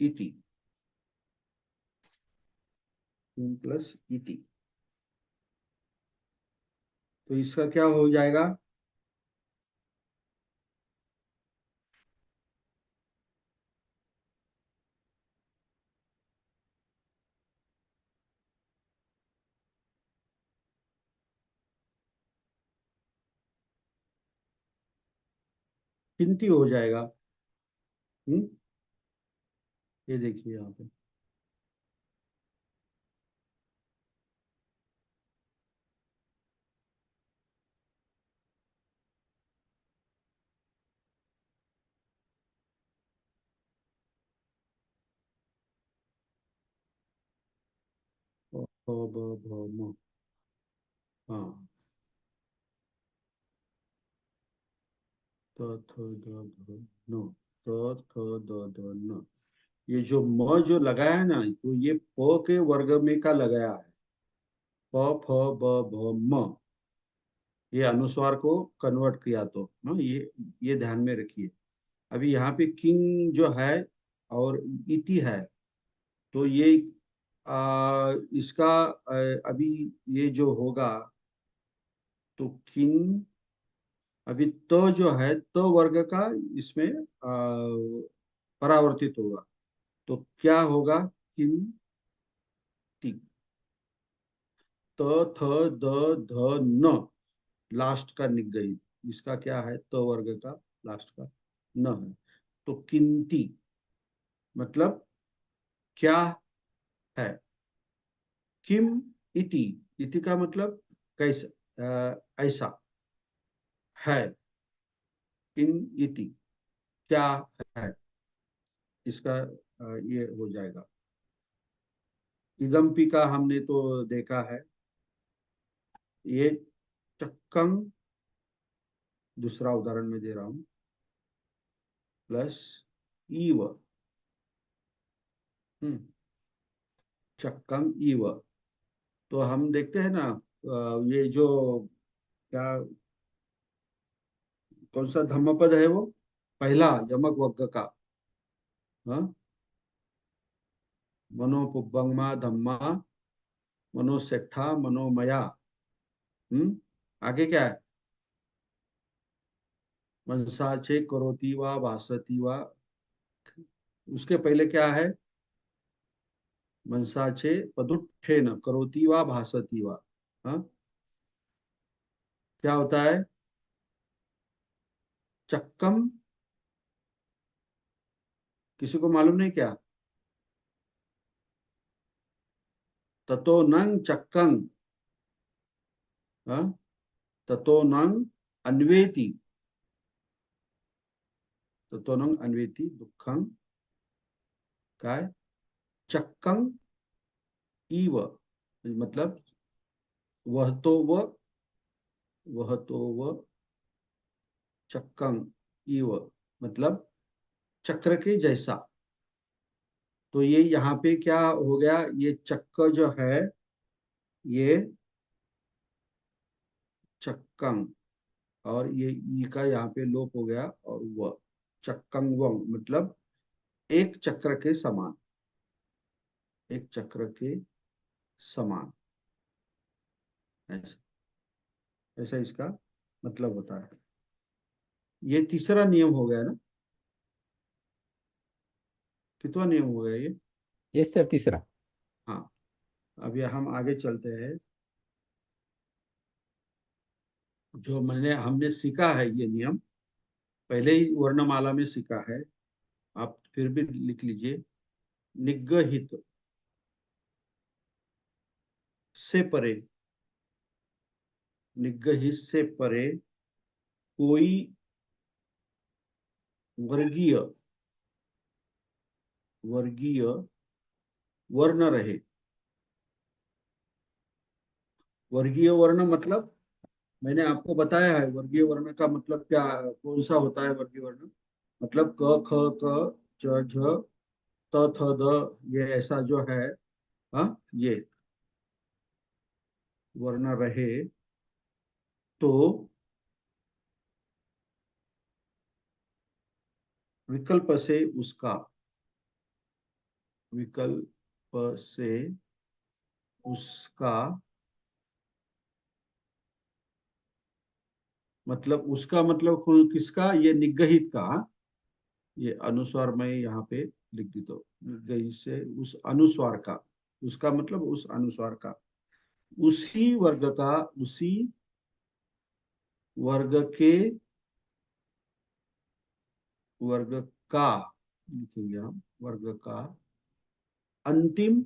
इति, किम प्लस इति, तो इसका क्या हो जाएगा, किंती हो जाएगा। हम्म, ये देखिए यहाँ पे, ब भ म। हाँ, त थ द ध न, त थ द ध न। ये जो म जो लगाया है ना, तो ये प के वर्ग में का लगाया है। प फ ब भ म, ये अनुस्वार को कन्वर्ट किया तो हाँ, ये ध्यान में रखिए। अभी यहाँ पे किंग जो है और इति है, तो ये इसका अभी ये जो होगा, तो किन, अभी तो जो है तो वर्ग का इसमें परावर्तित होगा, तो क्या होगा, किन ती। त थ द ध न, लास्ट का निक गई, इसका क्या है, तो वर्ग का लास्ट का न है, तो किंती मतलब क्या है। किम इति, इति का मतलब कैसा, ऐसा है। किम इति क्या है, इसका ये हो जाएगा। इदम्पि का हमने तो देखा है, ये चक्कं, दूसरा उदाहरण में दे रहा हूं, प्लस ईव। चक्कं ईव, तो हम देखते हैं ना, ये जो क्या, कौन सा धम्मपद है वो, पहला यमक वर्ग का, हाँ, मनोपुब्बंगमा धम्मा, मनोसेट्ठा मनोमया। आगे क्या है, मनसा चे करोति वा भासति वा, उसके पहले क्या है, मनसा चे पदुत्थेन करोति वा भासति वा। हाँ, क्या होता है, चक्कम, किसी को मालूम नहीं क्या, ततो नंग चक्कं, हाँ, ततो नंग अन्वेति, ततो नंग अन्वेति दुखं, काय, चक्कं इव, मतलब वह तो वह तो वह, चक्कं इव मतलब चक्र के जैसा। तो ये यहाँ पे क्या हो गया, ये चक्र जो है, ये चक्कं, और ये ई का यहाँ पे लोप हो गया, और वह चक्कं वंग मतलब एक चक्र के समान, एक चक्र के समान, ऐसा, ऐसा इसका मतलब होता है। ये तीसरा नियम हो गया ना, कितना नियम हो गया ये। ये सर तीसरा। हाँ, अभी हम आगे चलते हैं। जो मैंने हमने सीखा है ये नियम, पहले ही वर्णमाला में सीखा है, आप फिर भी लिख लीजिए। निगहित से परे, निगहित से परे कोई वर्गीय, वर्गीय वर्ण रहे। वर्गीय वर्ण मतलब मैंने आपको बताया है, वर्गीय वर्ण का मतलब क्या, कौन सा होता है वर्गीय वर्ण, मतलब क ख क च झ त थ द, ये ऐसा जो है, हाँ, ये वर्ण रहे, तो विकल्प से उसका, विकल्प से उसका मतलब, उसका मतलब किसका, ये निगहित का, ये अनुस्वार मैं यहाँ पे लिख देता हूँ, निगहित से उस अनुस्वार का, उसका मतलब उस अनुस्वार का, उसी वर्ग का, उसी वर्ग के, वर्ग का लिखेंगे हम, वर्ग का अंतिम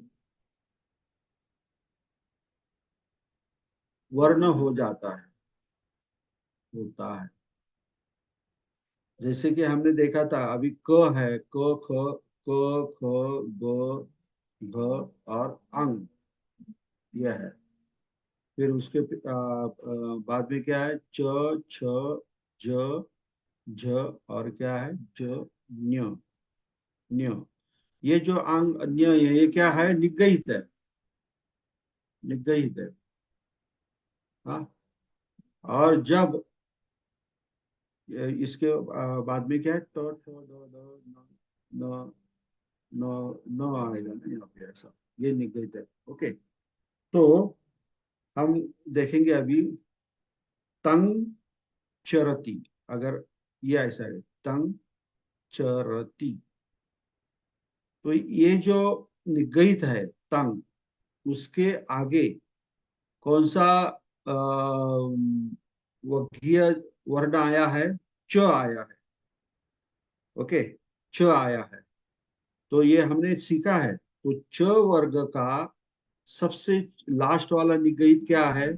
वर्ण हो जाता है, होता है। जैसे कि हमने देखा था अभी, क है, क ख, क ख ग घ और अंग, यह है। फिर उसके बाद में क्या है, च, छ, ज, झ, और क्या है, ज, न्य, न्य। ये जो अंग न्य है, ये क्या है, निगहित है, निगहित है। हाँ। और जब इसके बाद में क्या है, ट, ठ, ड, ढ, न, न, न आएगा ना यहाँ पे, ऐसा। ये निगहित है। ओके। तो हम देखेंगे अभी, तंग चरती। अगर ये ऐसा है, तंग चरती, तो ये जो निगहित है तंग, उसके आगे कौन सा वर्गीय वर्ण आया है, च आया है। ओके, च आया है। तो ये हमने सीखा है। तो च वर्ग का सबसे लास्ट वाला निगहित क्या है,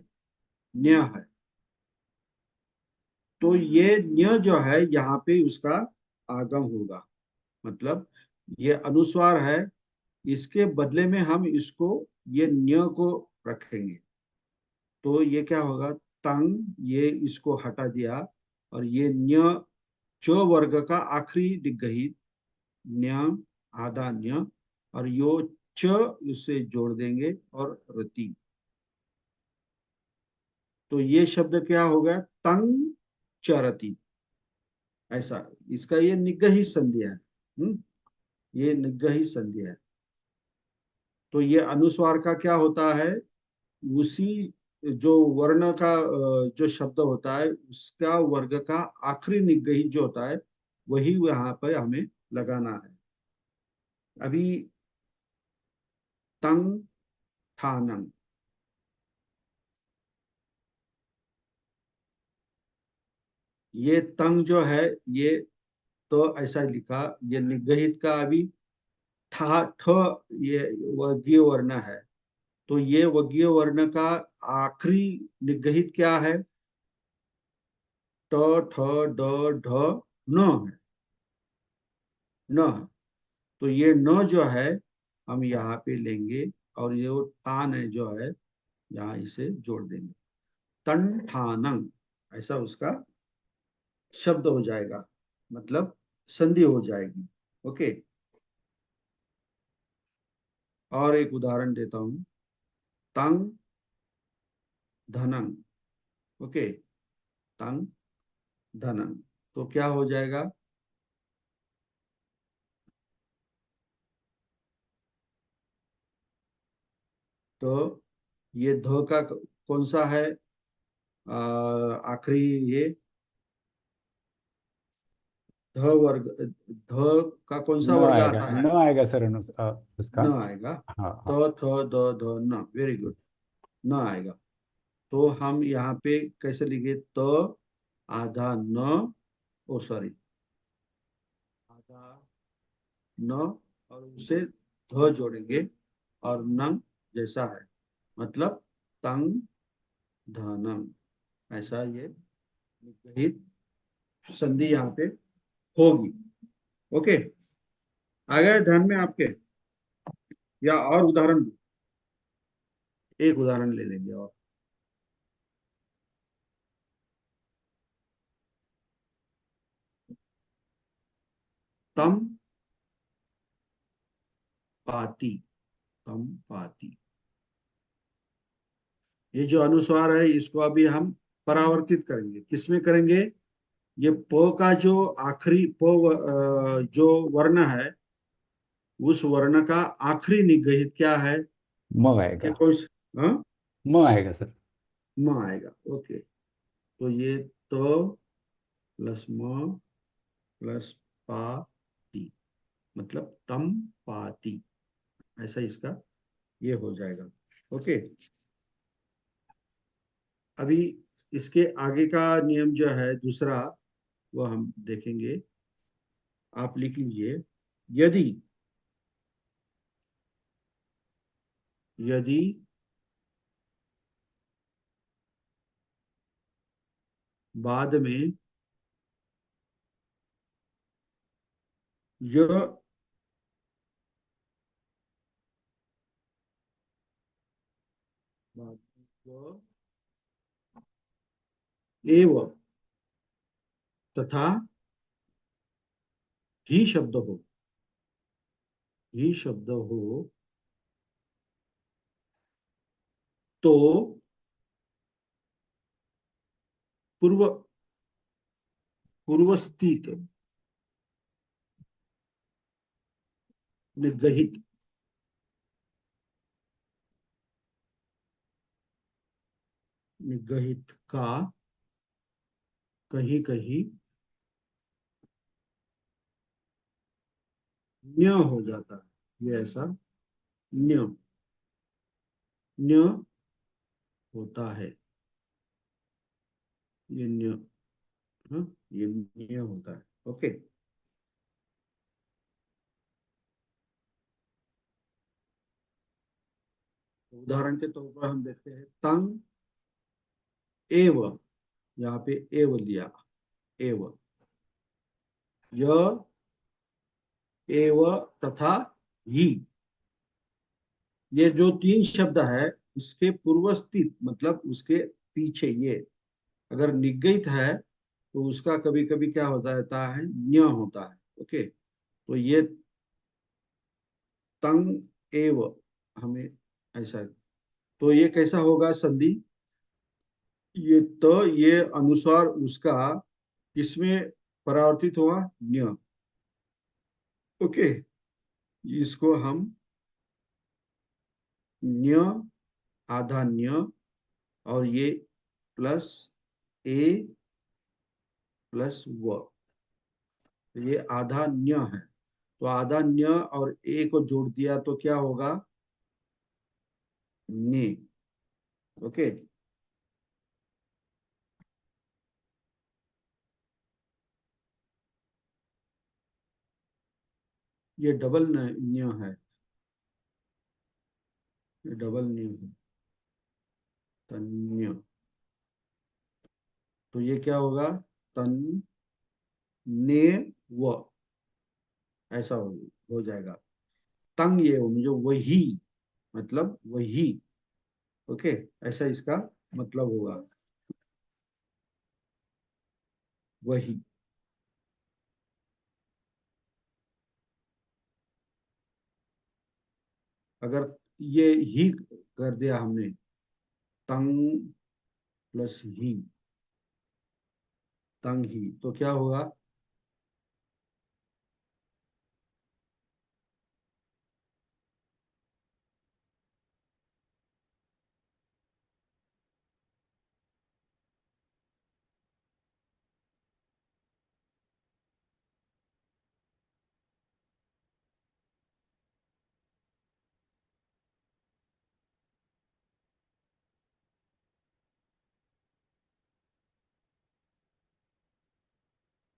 न्य है। तो ये न्य जो है, यहाँ पे उसका आगम होगा। मतलब ये अनुस्वार है, इसके बदले में हम इसको, ये न्य को रखेंगे। तो ये क्या होगा, तंग, ये इसको हटा दिया, और ये न्य, च वर्ग का आखिरी निगहित, न्य, आधा न्य, और यो च, इसे जोड़ देंगे, और रति। तो ये शब्द क्या हो गया, तंग चरति, ऐसा। इसका ये निगही संधि है। ये निगही संधि है। तो ये अनुस्वार का क्या होता है, उसी जो वर्ण का जो शब्द होता है, उसका वर्ग का आखिरी निगही जो होता है, वही यहाँ पर हमें लगाना है। अभी तंग ठानंग, ये तंग जो है, ये तो ऐसा लिखा, ये निगहित का अभी ठा ठ, ये वर्गीय वर्ण है। तो ये वर्गीय वर्ण का आखिरी निगहित क्या है, ट, ठ, ड, ढ, न है, न है। तो ये न जो है, हम यहाँ पे लेंगे, और ये वो ठान है जो है, यहाँ इसे जोड़ देंगे, तन ठानंग, ऐसा उसका शब्द हो जाएगा। मतलब संधि हो जाएगी। ओके। और एक उदाहरण देता हूं, तंग धनंग। ओके, तंग धनंग, तो क्या हो जाएगा, तो ये ध का कौन सा है, आखिरी, ये ध वर्ग, ध का कौन सा न वर्ग आएगा, आता है, न आएगा सर, उसका। न आएगा। हाँ हाँ। त, थ, द, ध, न, वेरी गुड, न आएगा। तो हम यहाँ पे कैसे लिखे, त, आधा न, ओ सॉरी, आधा न, और उसे ध जोड़ेंगे, और नंग जैसा है, मतलब तंग धनम, ऐसा ये निगहित संधि यहाँ पे होगी। ओके। आ गया ध्यान में आपके, या और उदाहरण दूं? एक उदाहरण ले लेंगे और, तम पाती, तम पाती। ये जो अनुस्वार है, इसको अभी हम परावर्तित करेंगे। किसमें करेंगे, ये प का जो आखिरी जो वर्ण है, उस वर्ण का आखिरी निगहित क्या है, म ये आएगा, कौन हाँ, म आएगा सर। म आएगा। ओके। तो ये तो प्लस म प्लस पा ती, मतलब तम पाती, ऐसा इसका ये हो जाएगा। ओके। अभी इसके आगे का नियम जो है दूसरा, वो हम देखेंगे। आप लिख लीजिए, यदि, यदि बाद में य, व एव तथा ही शब्द हो, ही शब्द हो तो पूर्व पूर्वस्थित निगहित निगहित का कहीं कहीं न्य हो जाता है। ये ऐसा न्य न्य होता है। ये न्य, हाँ, ये न्य होता है। ओके। तो उदाहरण के तौर पर हम देखते हैं तंग एव, यहाँ पे एव लिया, एव य एव तथा ही, ये जो तीन शब्द है उसके पूर्वस्थित मतलब उसके पीछे ये अगर निगहित है तो उसका कभी कभी क्या होता रहता है, न्य होता है। ओके। तो ये तंग एव हमें ऐसा, तो ये कैसा होगा संधि, ये तो ये अनुसार उसका किसमें परावर्तित हुआ, न्य। ओके। इसको हम न्य, आधा न्य, और ये प्लस ए प्लस व, तो ये आधा न्य है। तो आधा न्य और ए को जोड़ दिया तो क्या होगा, ने। ओके। ये डबल न्य है, ये डबल न्य है, तन्य। तो ये क्या होगा, तन ने व, ऐसा हो जाएगा। तंग ये जो वही, मतलब वही। ओके। ऐसा इसका मतलब होगा, वही। अगर ये ही कर दिया हमने, तंग प्लस ही, तंग ही, तो क्या होगा,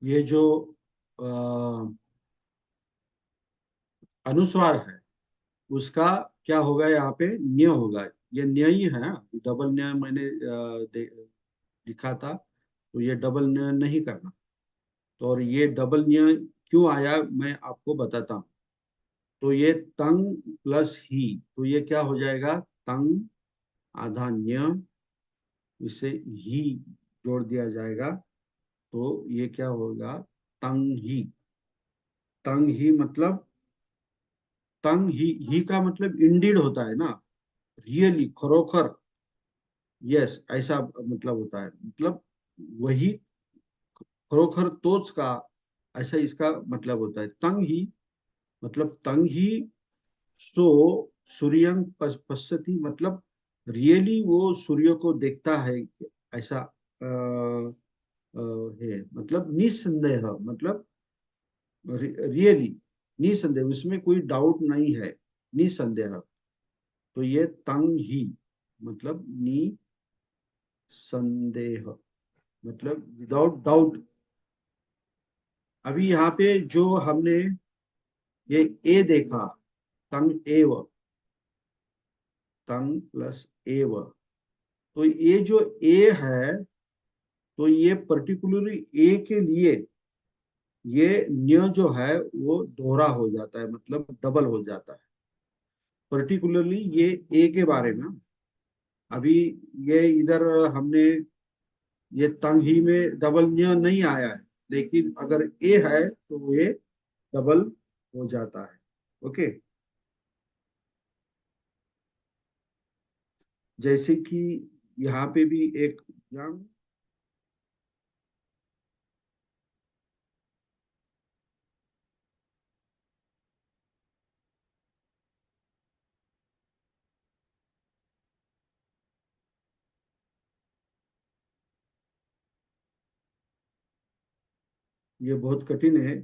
ये जो अ, अनुस्वार है उसका क्या होगा, यहाँ पे न्य होगा। ये न्य ही है, डबल न्य मैंने लिखा था, तो ये डबल न्य नहीं करना। तो और ये डबल न्य क्यों आया मैं आपको बताता हूँ। तो ये तंग प्लस ही, तो ये क्या हो जाएगा, तंग आधा न्य, इसे ही जोड़ दिया जाएगा, तो ये क्या होगा, तंग ही मतलब, ही का मतलब इंडीड होता है ना, रियली खरोखर, यस ऐसा मतलब होता है, मतलब वही खरोखर तोच का, ऐसा इसका मतलब होता है। तंग ही मतलब तंग ही, सो सूर्यं पश्यति मतलब रियली वो सूर्य को देखता है, ऐसा है, मतलब निसंदेह, मतलब रियली, निसंदेह, उसमें कोई डाउट नहीं है, निसंदेह। तो ये तंग ही मतलब निसंदेह, मतलब विदाउट डाउट। अभी यहाँ पे जो हमने ये ए देखा, तंग एव, तंग प्लस एव, तो ये जो ए है, तो ये पर्टिकुलरली ए के लिए ये न्य जो है वो दोहरा हो जाता है, मतलब डबल हो जाता है। पर्टिकुलरली ये ए के बारे में, अभी ये इधर हमने ये तंग ही में डबल न्य नहीं आया है, लेकिन अगर ए है तो ये डबल हो जाता है। ओके। जैसे कि यहाँ पे भी एक यंग, ये बहुत कठिन है,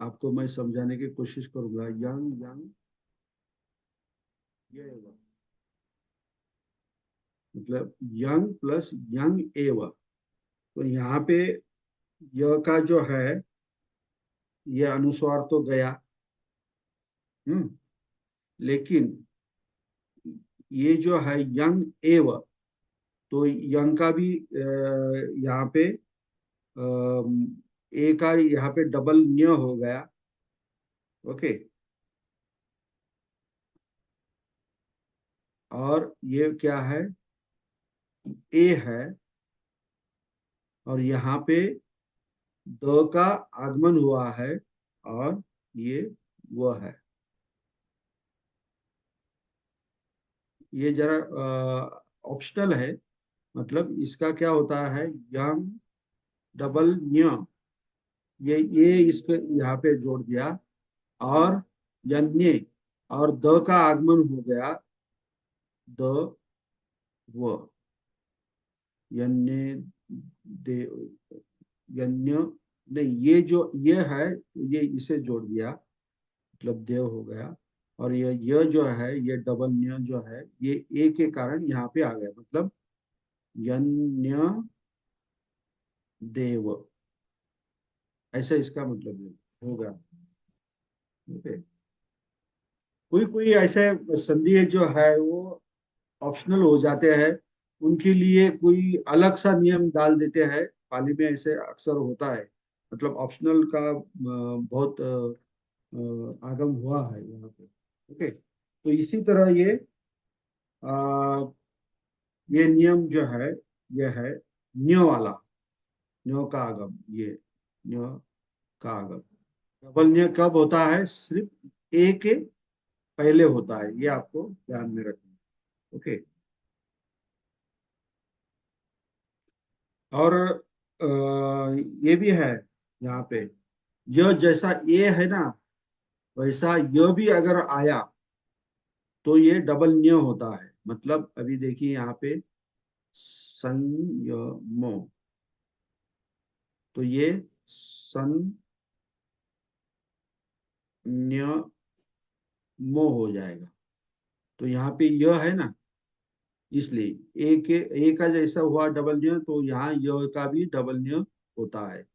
आपको मैं समझाने की कोशिश करूंगा। यंग यंग ये मतलब यंग प्लस यंग एव, तो यहाँ पे य का जो है ये अनुस्वार तो गया। हम्म। लेकिन ये जो है यंग एव, तो यंग का भी यहाँ पे ए का यहाँ पे डबल न्य हो गया। ओके। और ये क्या है, ए है, और यहाँ पे द का आगमन हुआ है, और ये वह है। ये जरा ऑप्शनल है, मतलब इसका क्या होता है, यंग डबल न्य, ये इसको यहाँ पे जोड़ दिया, और यन्य, और द का आगमन हो गया, द व, यन्य दे, यन्य नहीं, ये जो ये है ये इसे जोड़ दिया, मतलब देव हो गया। और ये जो है ये डबल न्य जो है ये ए के कारण यहाँ पे आ गया, मतलब यन्य देव, ऐसा इसका मतलब है, होगा। ठीक है। कोई कोई ऐसे संधि जो है वो ऑप्शनल हो जाते हैं, उनके लिए कोई अलग सा नियम डाल देते हैं। पाली में ऐसे अक्सर होता है, मतलब ऑप्शनल का बहुत आगम हुआ है यहाँ पे। ओके। तो इसी तरह अ, ये नियम जो है ये है न्यो वाला, न्यो का आगम, ये न्यो का आगम। डबल न्यो कब होता है, सिर्फ ए के पहले होता है, ये आपको ध्यान में रखना है। ओके। और ये भी है यहाँ पे, यह जैसा ये है ना, वैसा यह भी अगर आया तो ये डबल न्य होता है। मतलब अभी देखिए यहाँ पे संयमो, तो ये संयमो हो जाएगा। तो यहाँ पे यह है ना, इसलिए ए का जैसा हुआ डबल न्य, तो यहाँ य का भी डबल न्य होता है।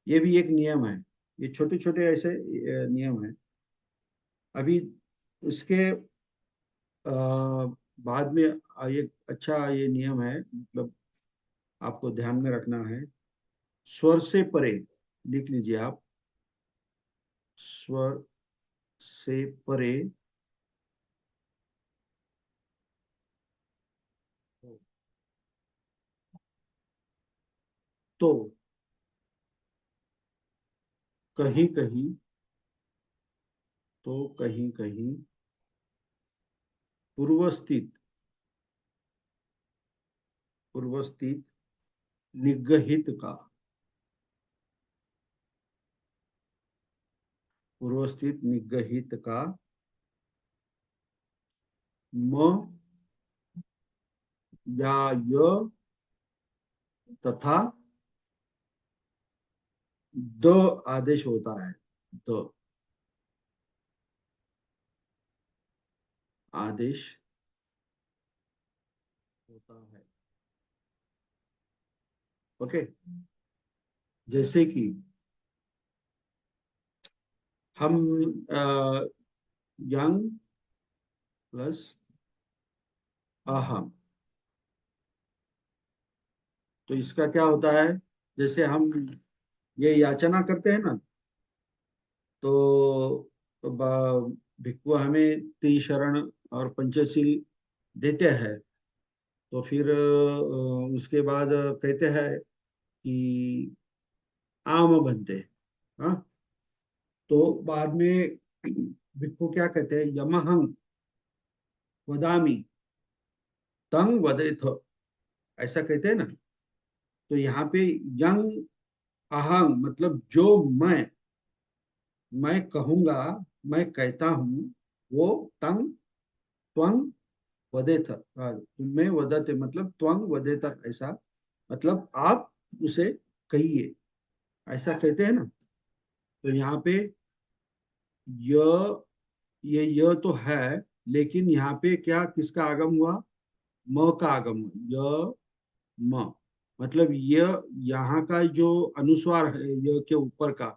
ये भी एक नियम है, ये छोटे छोटे ऐसे नियम है। अभी उसके बाद में एक अच्छा ये नियम है, मतलब आपको ध्यान में रखना है, स्वर से परे, लिख लीजिए आप, स्वर से परे तो कहीं कहीं, तो कहीं कहीं पूर्व स्थित, पूर्व स्थित निगहित का, पूर्व स्थित निगहित का म या य तथा द आदेश होता है, द आदेश होता है। ओके। जैसे कि हम यंग प्लस अहम, तो इसका क्या होता है, जैसे हम ये याचना करते हैं ना, तो भिक्खु हमें त्रिशरण और पंचशील देते हैं, तो फिर उसके बाद कहते हैं कि आम बनते हैं। हाँ, तो बाद में भिक्खु क्या कहते हैं, यमहं वदामि तं वदेथ, ऐसा कहते हैं ना। तो यहाँ पे यंग अहंग मतलब जो मैं कहूंगा, मैं कहता हूँ, वो तंग त्वंग वदेथ, तुम्हें वदते मतलब त्वंग वदेत, ऐसा मतलब आप उसे कहिए, ऐसा कहते हैं ना। तो यहाँ पे य, ये तो है, लेकिन यहाँ पे क्या किसका आगम हुआ, म का आगम हुआ, य म, मतलब ये यहाँ का जो अनुस्वार है य के ऊपर का,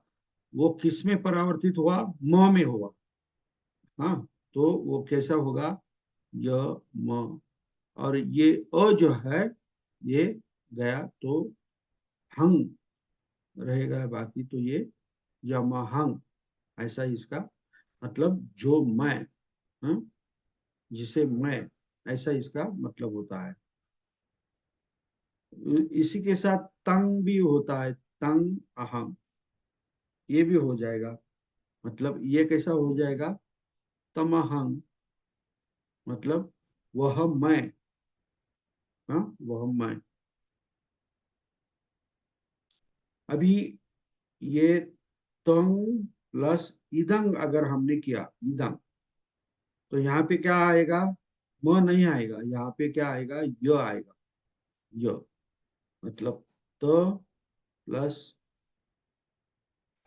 वो किस में परावर्तित हुआ, म में हुआ। हाँ, तो वो कैसा होगा, य म, और ये अ जो है ये गया तो हंग रहेगा बाकी, तो ये यमहंग, ऐसा इसका मतलब जो मैं, हाँ, जिसे मैं, ऐसा इसका मतलब होता है। इसी के साथ तंग भी होता है, तंग अहम, ये भी हो जाएगा, मतलब ये कैसा हो जाएगा, तमहंग, मतलब वह मैं, हाँ, वह मैं। अभी ये तंग प्लस इदंग अगर हमने किया, इदंग, तो यहाँ पे क्या आएगा, म नहीं आएगा, यहाँ पे क्या आएगा, य आएगा, य, मतलब त प्लस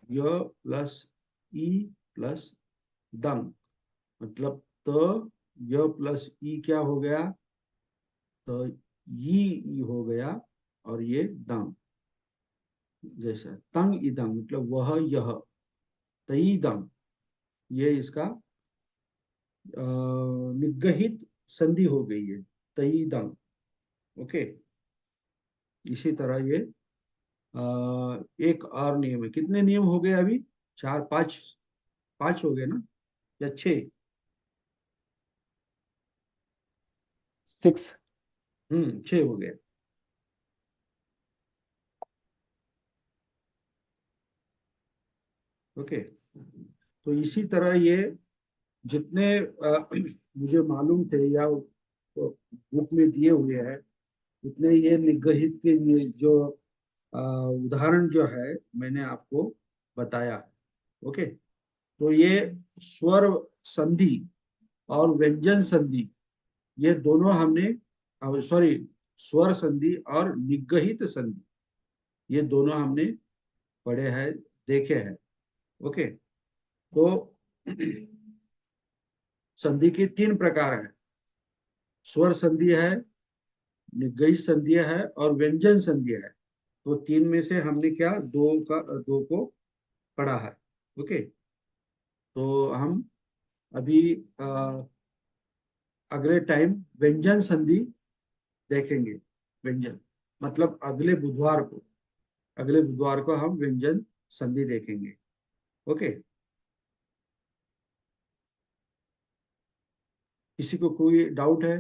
य प्लस ई प्लस दंग, मतलब त य प्लस ई क्या हो गया, तो ई हो गया, और ये दंग, जैसा तंग इदंग मतलब वह यह, तई दंग, ये इसका निगहित संधि हो गई है, तई दंग। ओके, इसी तरह ये एक और नियम है, कितने नियम हो गए अभी, चार पांच, पांच हो गए ना, या छह, 6। छह हो गए। ओके, तो इसी तरह ये जितने मुझे मालूम थे या बुक में दिए हुए हैं, उतने ये निगहित के ये जो उदाहरण जो है मैंने आपको बताया है। ओके, तो ये स्वर संधि और व्यंजन संधि, ये दोनों हमने, सॉरी, स्वर संधि और निगहित संधि, ये दोनों हमने पढ़े हैं, देखे हैं। ओके, तो संधि के तीन प्रकार है, स्वर संधि है, निगही संधि है, और व्यंजन संधि है। तो तीन में से हमने क्या, दो को पढ़ा है। ओके, तो हम अभी अगले टाइम व्यंजन संधि देखेंगे। व्यंजन मतलब अगले बुधवार को हम व्यंजन संधि देखेंगे। ओके, किसी को कोई डाउट है?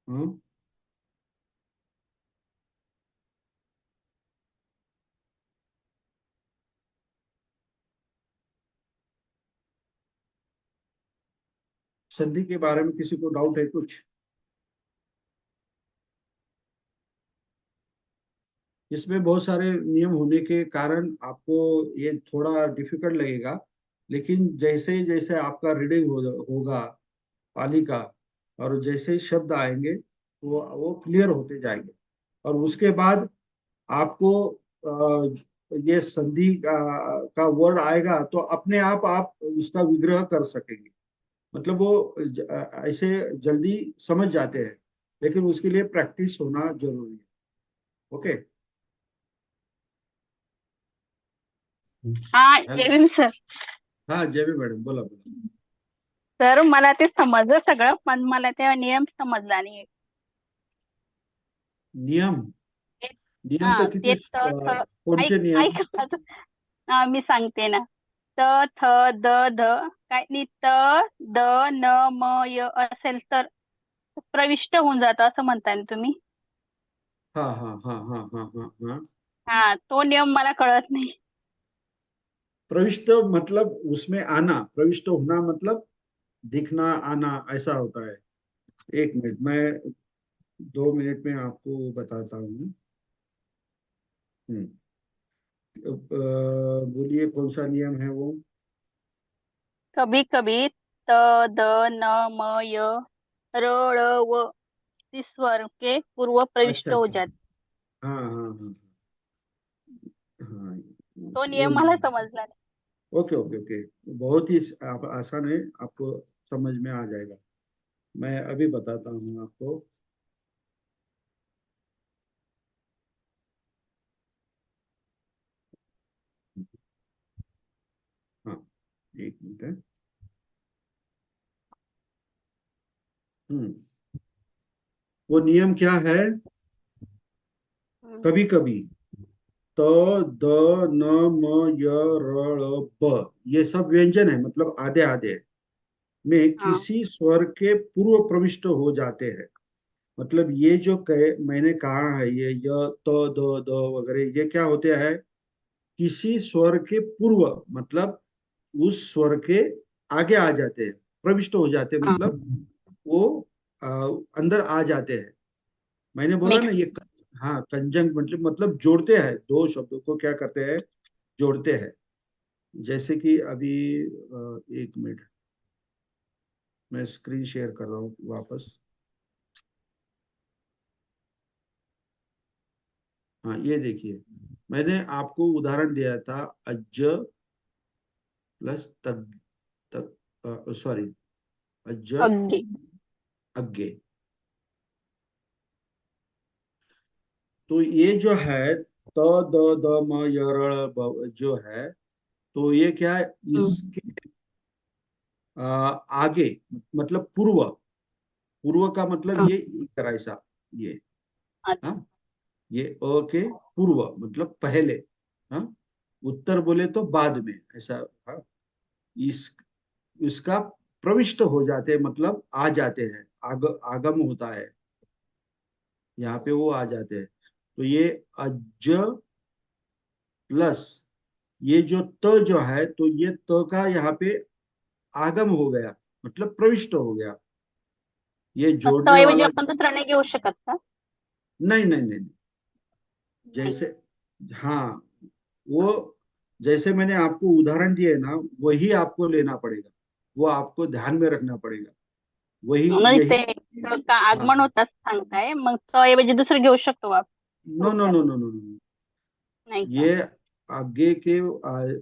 हाँ, संधि के बारे में किसी को डाउट है कुछ? इसमें बहुत सारे नियम होने के कारण आपको ये थोड़ा डिफिकल्ट लगेगा, लेकिन जैसे जैसे आपका रीडिंग होगा पाली का, और जैसे ही शब्द आएंगे वो क्लियर होते जाएंगे, और उसके बाद आपको ये संधि का वर्ड आएगा तो अपने आप उसका विग्रह कर सकेंगे, मतलब वो ऐसे जल्दी समझ जाते हैं, लेकिन उसके लिए प्रैक्टिस होना जरूरी है। ओके, हा हेलो, येईन सर. हाँ जेबी मैडम, बोला बोला। सर मला ते समजलं सगळं, पण मला ते नियम समजला नाही. नियम, नियम हा तर किती ते तर कोणचे ऐक नियम? ऐक मी सांगते ना. त थ द ध काय नि त द न म य असेल तर प्रविष्ट होऊन जातं असं म्हणताय ना तुम्ही. हाँ हाँ हाँ हाँ हाँ हाँ हाँ। हा तो नियम मला कळत नाही. प्रविष्ट मतलब उसमें आना, प्रविष्ट होना मतलब दिखना, आना, ऐसा होता है। एक मिनट, मैं 2 मिनट में आपको बताता हूँ। बोलिए कौन सा नियम है वो। कभी कभी त द न म य र ळ व इस स्वर के पूर्व प्रविष्ट अच्छा हो अच्छा। जाते. हाँ हाँ हाँ हाँ। तो वो नियम मला समजला नाही. ओके ओके ओके, बहुत ही आसान है, आपको समझ में आ जाएगा। मैं अभी बताता हूँ आपको। हाँ, एक मिनट है। हम्म वो नियम क्या है। हम्म. कभी कभी त द न म य र ळ ब, ये सब व्यंजन है, मतलब आधे आधे में हाँ किसी स्वर के पूर्व प्रविष्ट हो जाते हैं। मतलब ये जो मैंने कहा है, ये य त द द वगैरह, ये क्या होते हैं, किसी स्वर के पूर्व, मतलब उस स्वर के आगे आ जाते हैं, प्रविष्ट हो जाते हैं, हाँ मतलब वो अ, अंदर आ जाते हैं। मैंने बोला ना मिक्स. ये हाँ, कंजंक्ट मतलब जोड़ते हैं, दो शब्दों को क्या करते हैं, जोड़ते हैं। जैसे कि अभी एक मिनट, मैं स्क्रीन शेयर कर रहा हूँ वापस। हाँ, ये देखिए, मैंने आपको उदाहरण दिया था, अज प्लस तग, तग सॉरी, अज अगदी. अग्गे। तो ये जो है त द द म य र ळ ब जो है, तो ये क्या है, हम्म. इसके आगे, मतलब पूर्व, पूर्व का मतलब हाँ. ये तरह ऐसा, ये अच्छा. हाँ, ये अ के पूर्व मतलब पहले, हाँ, उत्तर बोले तो बाद में ऐसा। हाँ, इस इसका प्रविष्ट हो जाते हैं, मतलब आ जाते हैं, आगम होता है, यहाँ पे वो आ जाते हैं। तो ये अज प्लस ये जो त जो है, तो ये त का यहाँ पे आगम हो गया, मतलब प्रविष्ट हो गया, ये मग तो जोड़ने ऐवजी वाला। आपण दुसरा नाही घेऊ शकत का? नहीं नहीं नहीं, नाही. जैसे, हाँ, वो जैसे मैंने आपको उदाहरण दिए ना, वही आपको लेना पड़ेगा, वो आपको ध्यान में रखना पड़ेगा, वही, म्हणजे यही। ते त का आगमन हाँ, होतात सांगताय, मग तो ऐवजी दुसरं घेऊ शकतो आपण नो नो थोडक्यात. नो नो नो नो, नाही का? ये आगे के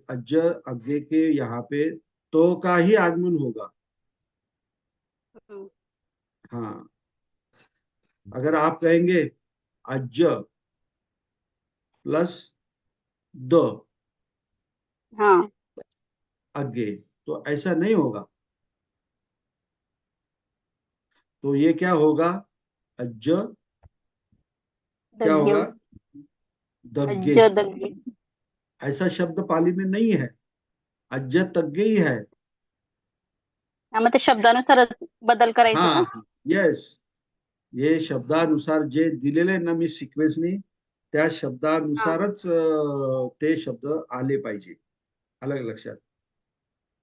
अज आगे के यहाँ पे तो का ही आगमन होगा। हम्म. हाँ, अगर आप कहेंगे अज प्लस द हाँ. आगे, तो ऐसा नहीं होगा। तो ये क्या होगा, अज क्या दग्गे. होगा, दग्गे। अज्ज दग्गे. ऐसा शब्द पाली में नहीं है, अज तग्गे ही है। हा, मग ते शब्दानुसारच बदल करायचे का? हाँ, यस, हे शब्दानुसार जे दिलेले ना मी सिक्वेन्सनी, त्या हा. शब्दानुसारच ते शब्द आले पाहिजे, अलग लक्षात।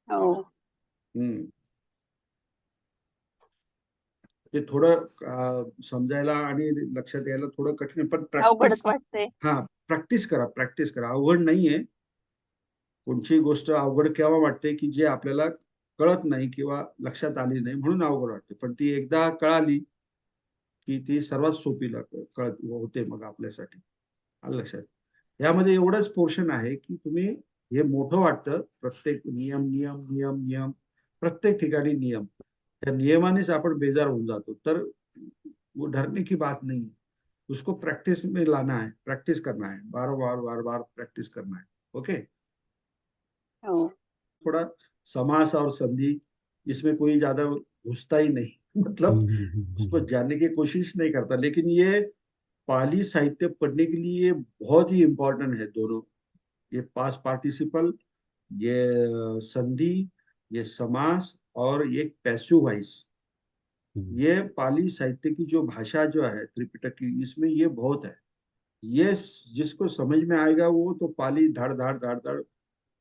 हो. हम्म ते थोडं समजायला आणि लक्षात यायला थोडं कठीण आहे, पण अवघडच प्रॅक्टिस, वाटतंय. हा, प्रॅक्टिस करा, प्रॅक्टिस करा, अवघड नाहीये। कोणची गोष्ट अवघड केव्हा वाटते, की जे आपल्याला कळत नाही किंवा लक्षात आली नाही म्हणून अवघड वाटते, पण ती एकदा कळाली की ती सर्वात सोपी कळत होते मग आपल्यासाठी, आलं लक्षात। यामध्ये एवढंच पोर्शन आहे की तुम्ही, हे मोठं वाटतं, प्रत्येक नियम नियम नियम नियम, प्रत्येक ठिकाणी नियम, त्या नियमानेच आपण बेजार होऊन जातो, तर वो डरने की बात नहीं है, उसको प्रैक्टिस में लाना है, प्रैक्टिस करना है, बार बार बार बार प्रैक्टिस करना है। ओके। हो. थोड़ा समास और संधि, इसमें कोई ज्यादा घुसता ही नहीं मतलब उसको जानने की कोशिश नहीं करता, लेकिन ये पाली साहित्य पढ़ने के लिए बहुत ही इंपॉर्टेंट है दोनों, ये पास्ट पार्टिसिपल ये संधि, ये समास और ये पैसिव वॉइस, ये पाली साहित्य की जो भाषा जो है त्रिपिटक की, इसमें ये बहुत है। ये जिसको समझ में आएगा वो तो पाली धड़ धड़ धड़ धड़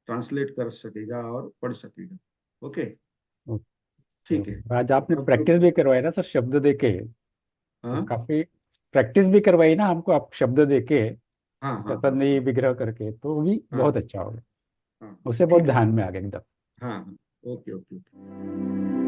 ट्रांसलेट कर सकेगा और पढ़ सकेगा। ओके, ठीक है। आज आपने अब प्रैक्टिस भी करवाई ना सर, शब्द देके, तो हाँ काफी प्रैक्टिस भी करवाई ना हमको आप, शब्द देके हाँ इसका हाँ हाँ संधि विग्रह करके, तो भी हाँ बहुत अच्छा होगा। हाँ, उससे बहुत ठीक है। ध्यान में आ गया एकदम। हाँ हाँ, ओके ओके ओके।